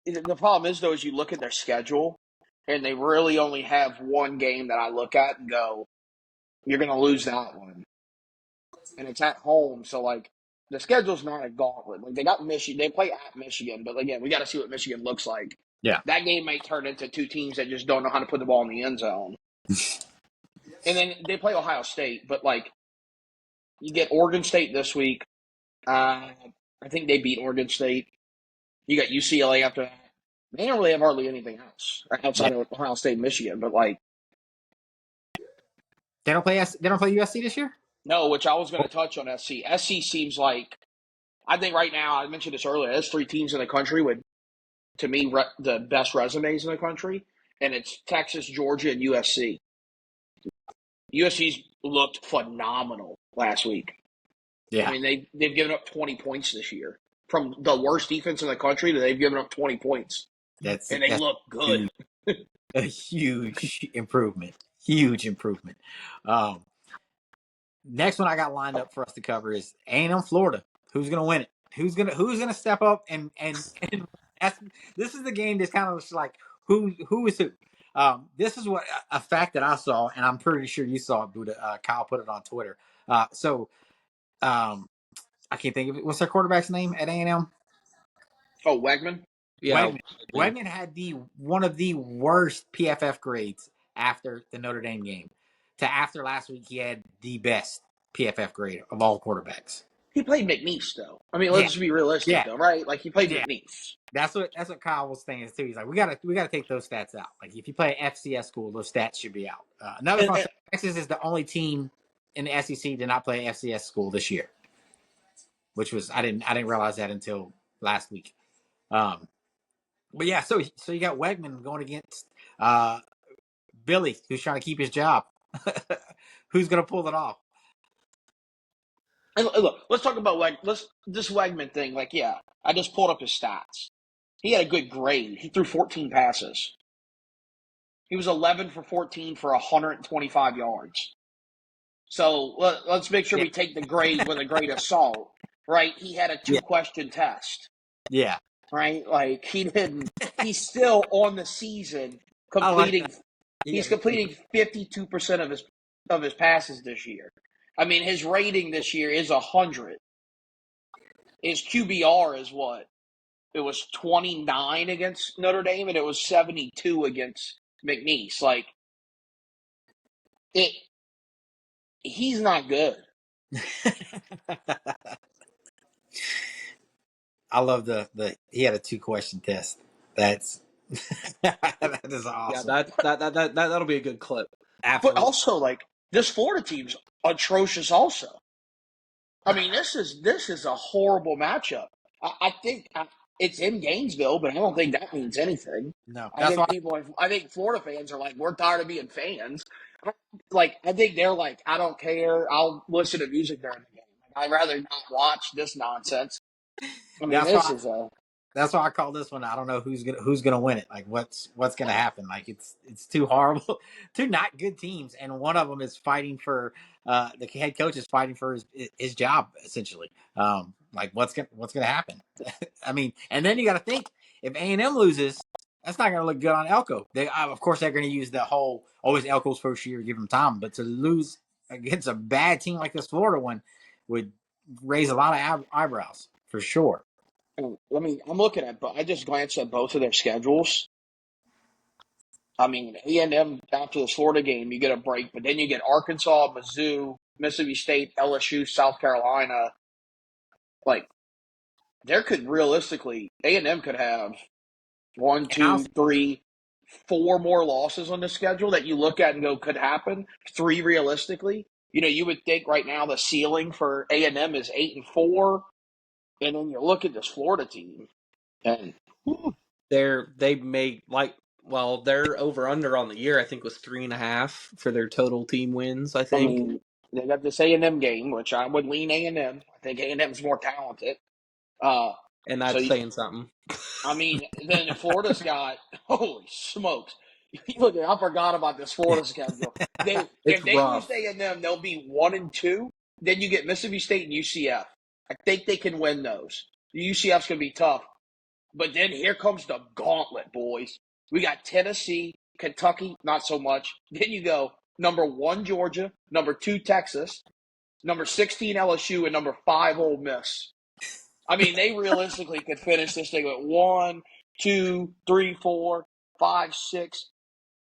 the problem is, though, is you look at their schedule, and they really only have one game that I look at and go, you're going to lose that one. And it's at home, so, like, the schedule's not a gauntlet. Like, they got Michigan. They play at Michigan, but, again, we got to see what Michigan looks like. Yeah. That game might turn into two teams that just don't know how to put the ball in the end zone. And then they play Ohio State, but, like, you get Oregon State this week. I think they beat Oregon State. You got UCLA after that. They don't really have hardly anything else outside of Ohio State and Michigan, but, like, They don't play USC this year? no, which I was going to touch on SC. SC seems like, I think right now, I mentioned this earlier, there's three teams in the country with, to me, the best resumes in the country, and it's Texas, Georgia, and USC. USC's looked phenomenal last week. Yeah. I mean, they've given up 20 points this year. From the worst defense in the country to they've given up 20 points. And they look good. A huge improvement. Huge improvement. Next one I got lined up for us to cover is A&M Florida. Who's gonna win it? Who's gonna step up and this is the game that's kind of like who is who. This is what a fact that I saw, and I'm pretty sure you saw it, Buddha. Kyle put it on Twitter. I can't think of it. What's their quarterback's name at A&M? Oh, Wegman? Yeah, Wegman had one of the worst PFF grades after the Notre Dame game. To after last week, he had the best PFF grade of all quarterbacks. He played McNeese though. I mean, Yeah, let's be realistic yeah, though, right? Like he played yeah. McNeese. That's what Kyle was saying too. He's like, we gotta take those stats out. Like if you play FCS school, those stats should be out. Another And, fun and fact: Texas is the only team in the SEC to not play FCS school this year, which was I didn't realize that until last week. Um, but yeah, so you got Wegman going against Billy, who's trying to keep his job. Who's gonna pull it off? And look, let's talk about this Wegman thing. Like, yeah, I just pulled up his stats. He had a good grade. He threw 14 passes. He was 11 for 14 for 125 yards. So let's make sure Yeah, we take the grade with a grain of salt, right? He had a yeah, two-question test, yeah. right? Like he didn't. He's still on the season I like completing. that. He He's got the completing 52% of his passes this year. I mean, his rating this year is 100. His QBR is what? It was 29 against Notre Dame, and it was 72 against McNeese. Like it, he's not good. I love the he had a 2-question test. That's that is Yeah, awesome. that'll be a good clip. But Absolutely. also, like this Florida team's atrocious. Also, I mean, this is a horrible matchup. I think it's in Gainesville, but I don't think that means anything. No, I that's think why. I think Florida fans are like, we're tired of being fans. Like, I think they're like, I don't care. I'll listen to music during the game. I'd rather not watch this nonsense. I mean, That's this why. is a. That's why I call this one. I don't know who's gonna win it. Like what's gonna happen. Like it's too horrible, two not good teams, and one of them is fighting for the head coach is fighting for his job essentially. Like what's gonna happen? I mean, and then you got to think if A&M loses, that's not gonna look good on Elko. They of course they're gonna use the whole always Elko's first year, give him time, but to lose against a bad team like this Florida one would raise a lot of eyebrows for sure. I'm looking at, but I just glanced at both of their schedules. I mean, A&M after the Florida game, you get a break, but then you get Arkansas, Mizzou, Mississippi State, LSU, South Carolina. Like, there could realistically, A&M could have one, And I'll two, three, four more losses on the schedule that you look at and go could happen. Three realistically. You know, you would think right now the ceiling for A&M is 8-4, and then you look at this Florida team, and They made like their over under on the year I think was 3.5 for their total team wins. I I think, mean, they got this A&M game, which I would lean A&M. I think A&M's more talented. Uh, and so that's saying something. I mean, then Florida's got holy smokes. Look, I forgot about this Florida schedule. They It's if they lose to rough. A&M, they'll be 1-2. Then you get Mississippi State and UCF. I think they can win those. The UCF's gonna be tough, but then here comes the gauntlet, boys. We got Tennessee, Kentucky, not so much. Then you go number 1 Georgia, number 2 Texas, number 16 LSU, and number 5 Ole Miss. I mean, they realistically could finish this thing with 1, 2, 3, 4, 5, 6.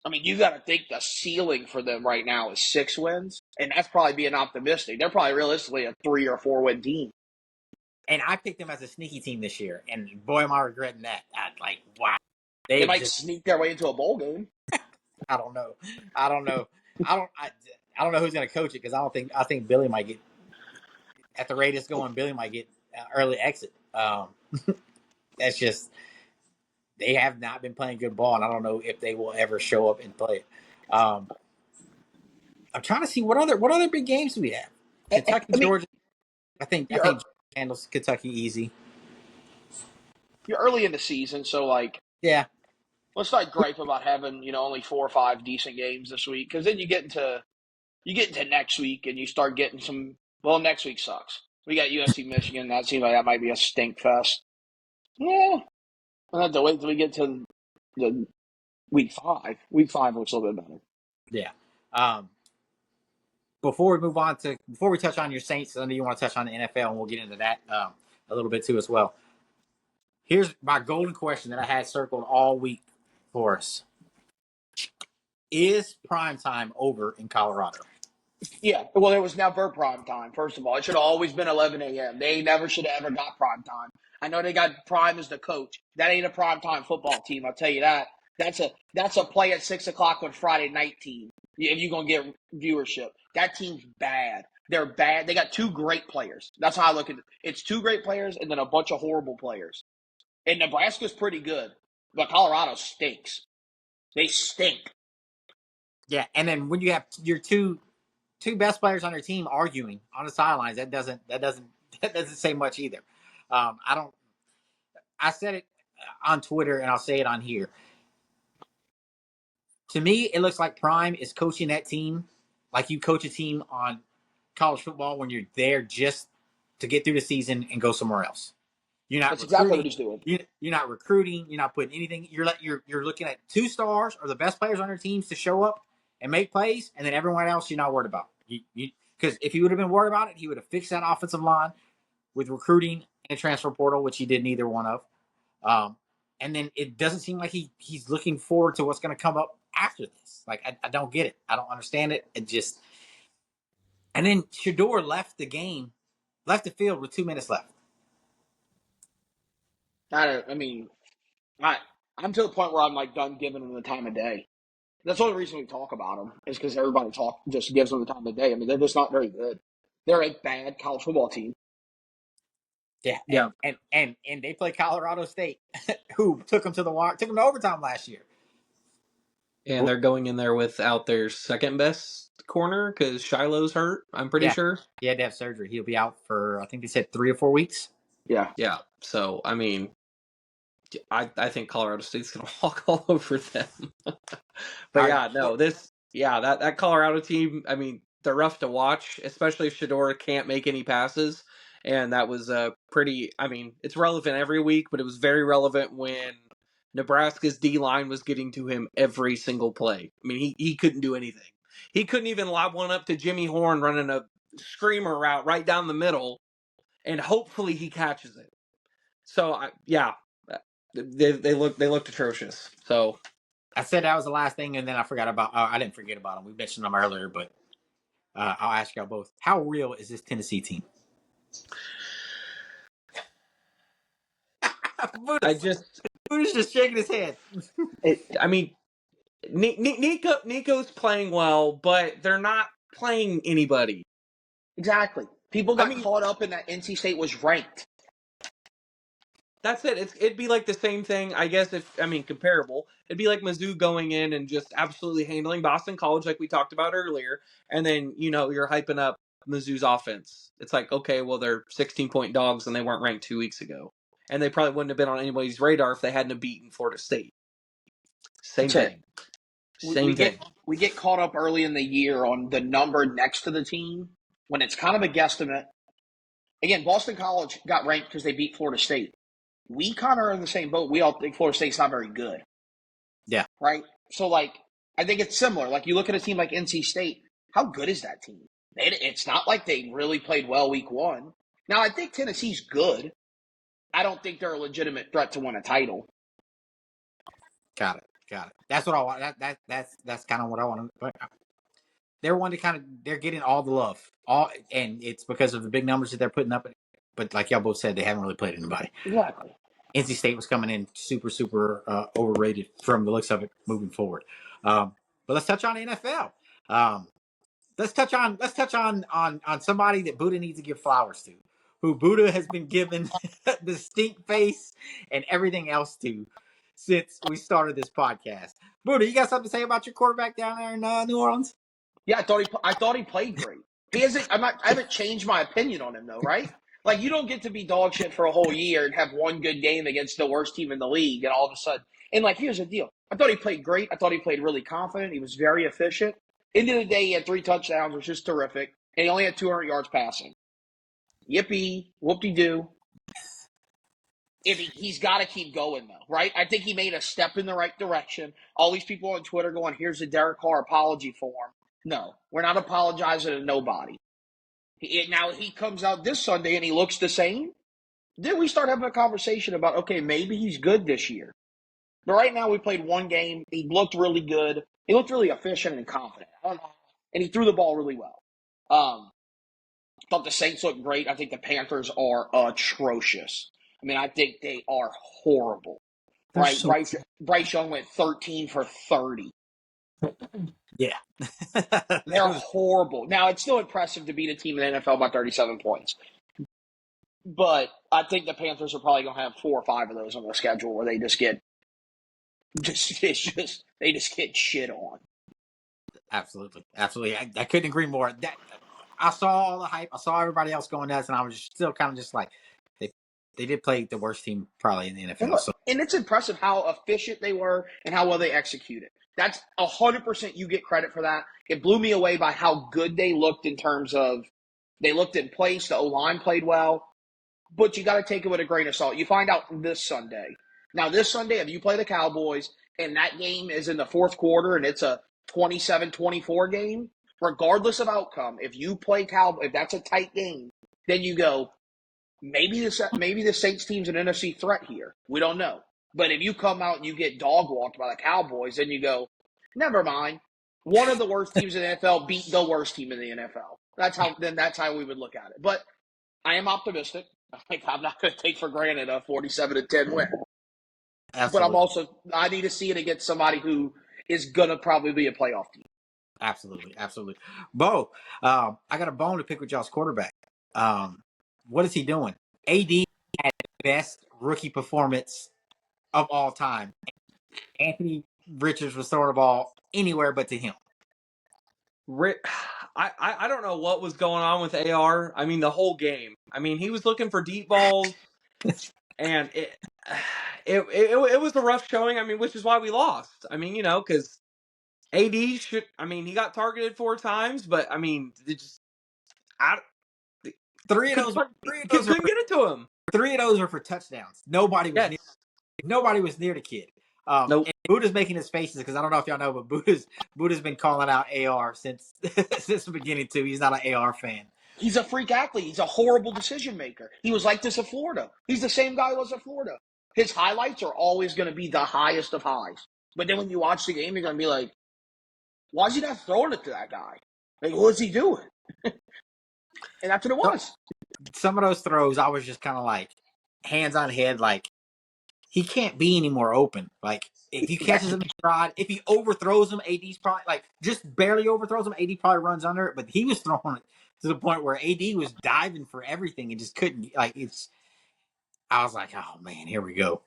I mean, you got to think the ceiling for them right now is 6 wins, and that's probably being optimistic. They're probably realistically a 3 or 4 win team. and I picked them as a sneaky team this year, and boy, am I regretting that. Like, wow, They they've might just. sneak their way into a bowl game. I don't know. I don't know. I don't. I don't know who's going to coach it because I think Billy might get at the rate it's going. Billy might get early exit. That's just they have not been playing good ball, and I don't know if they will ever show up and play it. Um, I'm trying to see what other big games do we have. Kentucky, I mean, Georgia. I think you're Georgia handles Kentucky easy. you're early in the season, so like Yeah, let's not gripe about having only 4 or 5 decent games this week, because then you get into next week and you start getting some. Well, next week sucks. We got USC Michigan. That seems like that might be a stink fest. Yeah, I have to wait till we get to the week 5. Week 5 looks a little bit better. yeah. Um, before we touch on your Saints, I know you want to touch on the NFL, and we'll get into that a little bit too as well. Here's my golden question that I had circled all week for us: Is prime time over in Colorado? Yeah, well, it was never prime time. First of all, it should have always been 11 a.m. They never should have ever got prime time. I know they got Prime as the coach. That ain't a prime time football team. I'll tell you that. That's a play at 6 o'clock on Friday night team. If you're gonna get viewership, that team's bad. They're bad. They got two great players. That's how I look at it. It's two great players and then a bunch of horrible players. And Nebraska's pretty good, but Colorado stinks. They stink. Yeah, and then when you have your two best players on your team arguing on the sidelines, that doesn't say much either. I don't. I said it on Twitter, and I'll say it on here. To me, it looks like Prime is coaching that team like you coach a team on college football when you're there just to get through the season and go somewhere else. You're not That's exactly what recruiting. he's doing. You're not recruiting. You're not putting anything. You're looking at two stars or the best players on your teams to show up and make plays, and then everyone else you're not worried about. Because if he would have been worried about it, he would have fixed that offensive line with recruiting and a transfer portal, which he did neither one of. And then it doesn't seem like he's looking forward to what's going to come up after this. Like I don't get it. I don't understand it. It just. And then Shador left the field with 2 minutes left. I mean, I'm to the point where I'm like done giving them the time of day. That's the only reason we talk about them is because everybody just gives them the time of day. I mean, they're just not very good. They're a bad college football team. Yeah, Yeah. and they play Colorado State, who took them to overtime last year. And they're going in there without their second best corner because Shiloh's hurt, I'm pretty sure. He had to have surgery. He'll be out for, I think they said 3 or 4 weeks. Yeah. Yeah. So, I mean, I think Colorado State's going to walk all over them. But that Colorado team, I mean, they're rough to watch, especially if Shador can't make any passes. And that was it's relevant every week, but it was very relevant when Nebraska's D-line was getting to him every single play. I mean, he couldn't do anything. He couldn't even lob one up to Jimmy Horn running a screamer route right down the middle, and hopefully he catches it. So, they looked atrocious. So I said that was the last thing, and then I forgot about. I didn't forget about them. We mentioned them earlier, but I'll ask y'all both: how real is this Tennessee team? Buddha's just shaking his head. I mean, Nico's playing well, but they're not playing anybody. Exactly. People got caught up in that NC State was ranked. That's it. It'd be like the same thing, I guess, comparable. It'd be like Mizzou going in and just absolutely handling Boston College like we talked about earlier, and then, you're hyping up Mizzou's offense. It's like, okay, well, they're 16-point dogs and they weren't ranked 2 weeks ago. And they probably wouldn't have been on anybody's radar if they hadn't have beaten Florida State. Same thing. We get caught up early in the year on the number next to the team when it's kind of a guesstimate. Again, Boston College got ranked because they beat Florida State. We kind of are in the same boat. We all think Florida State's not very good. Yeah. Right? So, I think it's similar. Like, you look at a team like NC State, how good is that team? It's not like they really played well week one. Now, I think Tennessee's good. I don't think they're a legitimate threat to win a title. Got it. That's what I want. That's kind of what I want. They're one to they're getting all the love, and it's because of the big numbers that they're putting up. But like y'all both said, they haven't really played anybody. Exactly. NC State was coming in super overrated from the looks of it moving forward. But let's touch on NFL. Let's touch on somebody that Buddha needs to give flowers to, who Buddha has been given the stink face and everything else to since we started this podcast. Buddha, you got something to say about your quarterback down there in New Orleans? Yeah, I thought he played great. He hasn't. I haven't changed my opinion on him though, right? Like, you don't get to be dog shit for a whole year and have one good game against the worst team in the league, and all of a sudden. And here's the deal. I thought he played great. I thought he played really confident. He was very efficient. End of the day, he had 3 touchdowns, which is terrific, and he only had 200 yards passing. Yippee, whoop-de-doo. He's got to keep going, though, right? I think he made a step in the right direction. All these people on Twitter going, here's the Derek Carr apology form. No, we're not apologizing to nobody. Now, he comes out this Sunday and he looks the same. Then we start having a conversation about, okay, maybe he's good this year. But right now, we played one game. He looked really good. He looked really efficient and confident. I don't know. And he threw the ball really well. Thought the Saints looked great. I think the Panthers are atrocious. I mean, I think they are horrible. They're Right? so Bryce Young went 13 for 30. yeah. They're horrible. Now, it's still impressive to beat a team in the NFL by 37 points. But I think the Panthers are probably going to have 4 or 5 of those on their schedule where they just get they just get shit on. Absolutely. I couldn't agree more. That I saw all the hype. I saw everybody else going nuts, and I was just still kind of just like they did play the worst team probably in the NFL. And look, So and it's impressive how efficient they were and how well they executed. That's 100% you get credit for that. It blew me away by how good they looked in terms of they looked in place. The O-line played well. But you got to take it with a grain of salt. You find out this Sunday. Now, this Sunday, if you play the Cowboys and that game is in the fourth quarter and it's a 27-24 game, regardless of outcome, if you play Cowboys, if that's a tight game, then you go, maybe the Saints team's an NFC threat here. We don't know. But if you come out and you get dog walked by the Cowboys, then you go, never mind. One of the worst teams in the NFL beat the worst team in the NFL. That's how we would look at it. But I am optimistic. I'm not going to take for granted a 47-10 win. absolutely. But I need to see it against somebody who is going to probably be a playoff team. Absolutely. Bo, I got a bone to pick with y'all's quarterback. What is he doing? AD had the best rookie performance of all time. Anthony Richards was throwing the ball anywhere but to him. I don't know what was going on with AR. I mean, the whole game. I mean, he was looking for deep balls, and it was a rough showing. I mean, which is why we lost. I mean, because AD should. I mean, he got targeted 4 times, but I mean, it just Three of those couldn't get it to him. 3 of those are for touchdowns. Nobody was Yes. near the kid. Nope. And Buddha's making his faces because I don't know if y'all know, but Buddha's been calling out AR since the beginning too. He's not an AR fan. He's a freak athlete. He's a horrible decision maker. He was like this at Florida. He's the same guy who was at Florida. His highlights are always going to be the highest of highs. But then when you watch the game, you're going to be like, why is he not throwing it to that guy? Like, what's he doing? And that's what it was. Some of those throws, I was just kind of like hands on head, like he can't be any more open. Like if he catches him in stride, if he overthrows him, AD's probably like just barely overthrows him. AD probably runs under it, but he was throwing it to the point where AD was diving for everything and just couldn't. Like it's, I was like, oh man, here we go.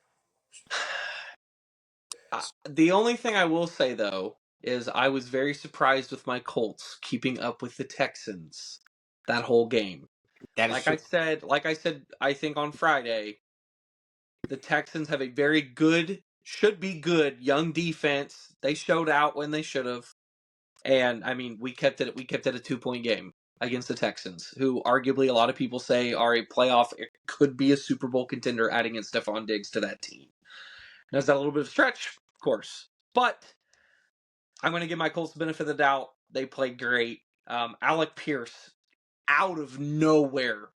The only thing I will say though is I was very surprised with my Colts keeping up with the Texans that whole game. That is true. Like I said, I think on Friday, the Texans have a very good, should be good young defense. They showed out when they should have, and I mean we kept it a 2-point game against the Texans, who arguably a lot of people say are a playoff, it could be a Super Bowl contender, adding in Stephon Diggs to that team. Now, is that a little bit of a stretch? Of course, but I'm going to give my Colts the benefit of the doubt. They played great. Alec Pierce, out of nowhere,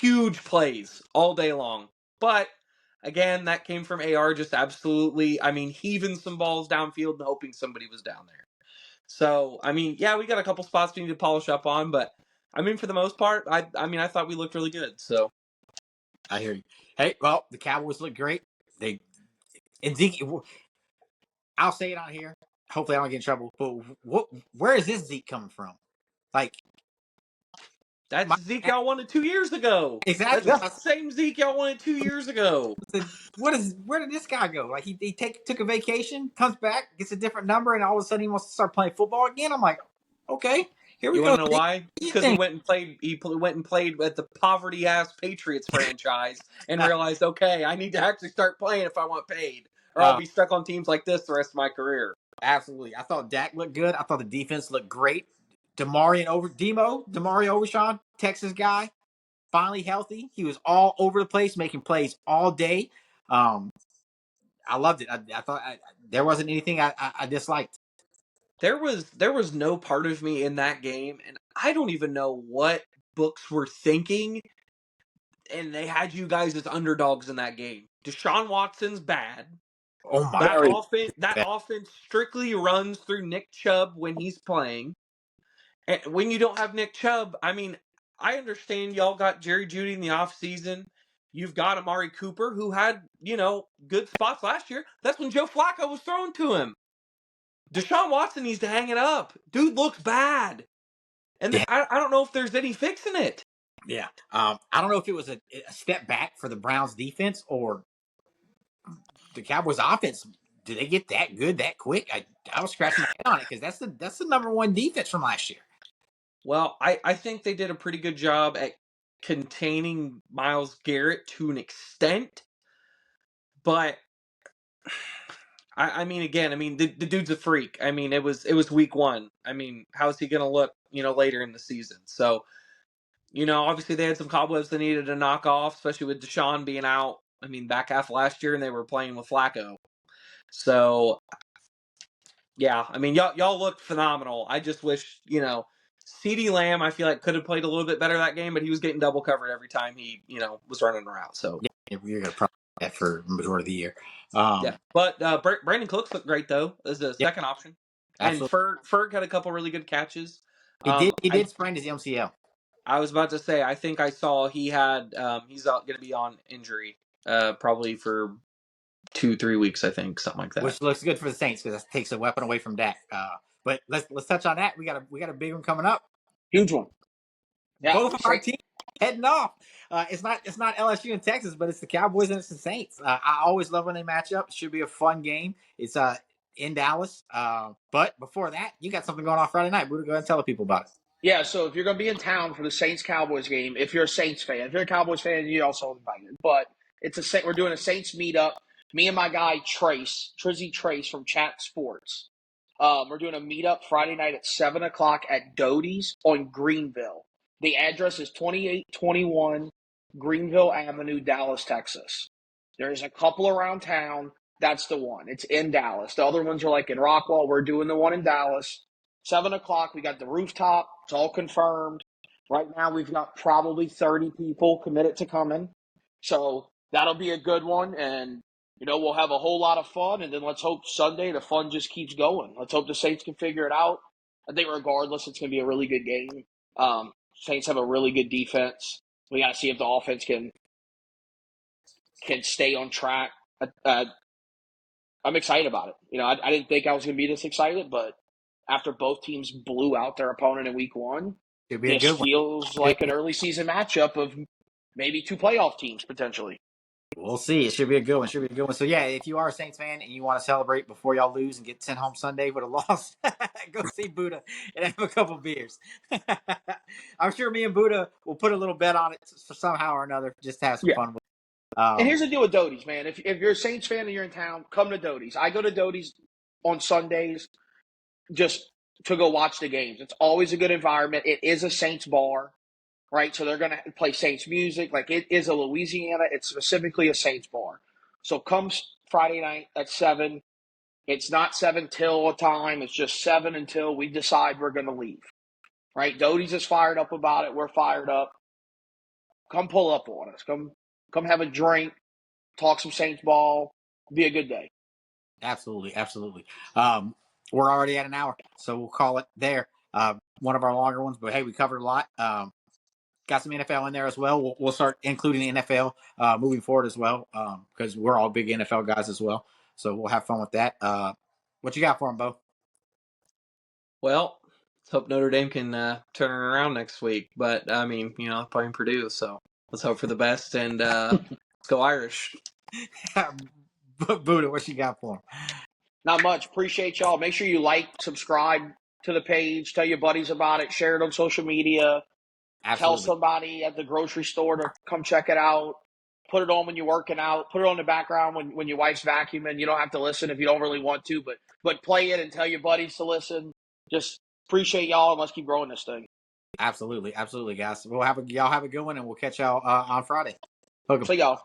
huge plays all day long. But again, that came from AR just absolutely, I mean, heaving some balls downfield and hoping somebody was down there. So, I mean, yeah, we got a couple spots we need to polish up on, but I mean, for the most part, I mean, I thought we looked really good. So, I hear you. Hey, well, the Cowboys look great. And Zeke, I'll say it on here. Hopefully, I don't get in trouble. But where is this Zeke coming from? Like that's Zeke y'all wanted 2 years ago. Exactly. That's the same Zeke y'all wanted 2 years ago. Where did this guy go? Like he took a vacation, comes back, gets a different number, and all of a sudden he wants to start playing football again. I'm like, okay, here we You go. want to know why? Because he went and played. He went and played at the poverty ass Patriots franchise and realized, okay, I need to actually start playing if I want paid, or I'll be stuck on teams like this the rest of my career. Absolutely. I thought Dak looked good. I thought the defense looked great. Damari Overshawn, Texas guy, finally healthy. He was all over the place, making plays all day. I loved it. I thought there wasn't anything I disliked. There was no part of me in that game, and I don't even know what books were thinking, and they had you guys as underdogs in that game. Deshaun Watson's bad. Oh my! That offense strictly runs through Nick Chubb when he's playing. And when you don't have Nick Chubb, I mean, I understand y'all got Jerry Jeudy in the offseason. You've got Amari Cooper, who had, good spots last year. That's when Joe Flacco was thrown to him. Deshaun Watson needs to hang it up. Dude looks bad. And Yeah. I don't know if there's any fixing it. Yeah. I don't know if it was a step back for the Browns defense or the Cowboys offense. Did they get that good that quick? I was scratching my head on it because that's the number one defense from last year. Well, I think they did a pretty good job at containing Myles Garrett to an extent. But I mean, again, the dude's a freak. I mean, it was week 1. I mean, how's he going to look, later in the season? So, obviously they had some cobwebs they needed to knock off, especially with Deshaun being out. I mean, back half last year, and they were playing with Flacco. So, yeah, I mean, y'all looked phenomenal. I just wish, CeeDee Lamb, I feel like could have played a little bit better that game, but he was getting double covered every time he, was running around. So Yeah, you're gonna probably do that for the majority of the year. yeah, but Brandon Cooks looked great though as a second option, and Absolutely. Ferg had a couple really good catches. He did sprain his MCL. I was about to say, I think I saw he had he's going to be on injury probably for 2-3 weeks, I think, something like that. Which looks good for the Saints because that takes a weapon away from Dak. But let's touch on that. We got a big one coming up. Huge one. Yeah, Both of our teams heading off. It's not LSU and Texas, but it's the Cowboys and it's the Saints. I always love when they match up. It should be a fun game. It's in Dallas. But before that, you got something going on Friday night. Buddha, go ahead and tell the people about it. Yeah, so if you're going to be in town for the Saints-Cowboys game, if you're a Saints fan, if you're a Cowboys fan, you're also invited. But we're doing a Saints meetup. Me and my guy Trizzy Trace from Chat Sports. We're doing a meetup Friday night at 7 o'clock at Doty's on Greenville. The address is 2821 Greenville Avenue, Dallas, Texas. There's a couple around town. That's the one. It's in Dallas. The other ones are like in Rockwall. We're doing the one in Dallas. 7 o'clock, we got the rooftop. It's all confirmed. Right now, we've got probably 30 people committed to coming. So that'll be a good one. And, we'll have a whole lot of fun. And then let's hope Sunday the fun just keeps going. Let's hope the Saints can figure it out. I think regardless, it's going to be a really good game. Saints have a really good defense. We got to see if the offense can stay on track. I'm excited about it. I didn't think I was going to be this excited, but after both teams blew out their opponent in week 1, this feels like an early season matchup of maybe 2 playoff teams potentially. We'll see. It should be a good one. So, yeah, if you are a Saints fan and you want to celebrate before y'all lose and get sent home Sunday with a loss, go see Buddha and have a couple beers. I'm sure me and Buddha will put a little bet on it somehow or another just to have some fun with it. And here's the deal with Doty's, man. If you're a Saints fan and you're in town, come to Doty's. I go to Doty's on Sundays just to go watch the games. It's always a good environment. It is a Saints bar, right? So they're going to play Saints music. Like, it is a Louisiana. It's specifically a Saints bar. So come Friday night at 7. It's not 7 till a time. It's just 7 until we decide we're going to leave, right? Doty's is fired up about it. We're fired up. Come pull up on us. Come have a drink, talk some Saints ball. Be a good day. Absolutely. We're already at an hour, so we'll call it there. One of our longer ones, but hey, we covered a lot. Got some NFL in there as well. We'll start including the NFL moving forward as well because we're all big NFL guys as well. So we'll have fun with that. What you got for them, Bo? Well, let's hope Notre Dame can turn it around next week. But, playing Purdue, so let's hope for the best, and let's go Irish. Buddha, what you got for them? Not much. Appreciate y'all. Make sure you subscribe to the page, tell your buddies about it, share it on social media. Absolutely. Tell somebody at the grocery store to come check it out. Put it on when you're working out. Put it on the background when your wife's vacuuming. You don't have to listen if you don't really want to, but play it and tell your buddies to listen. Just appreciate y'all, and let's keep growing this thing. Absolutely, guys. Y'all have a good one, and we'll catch y'all on Friday. See y'all.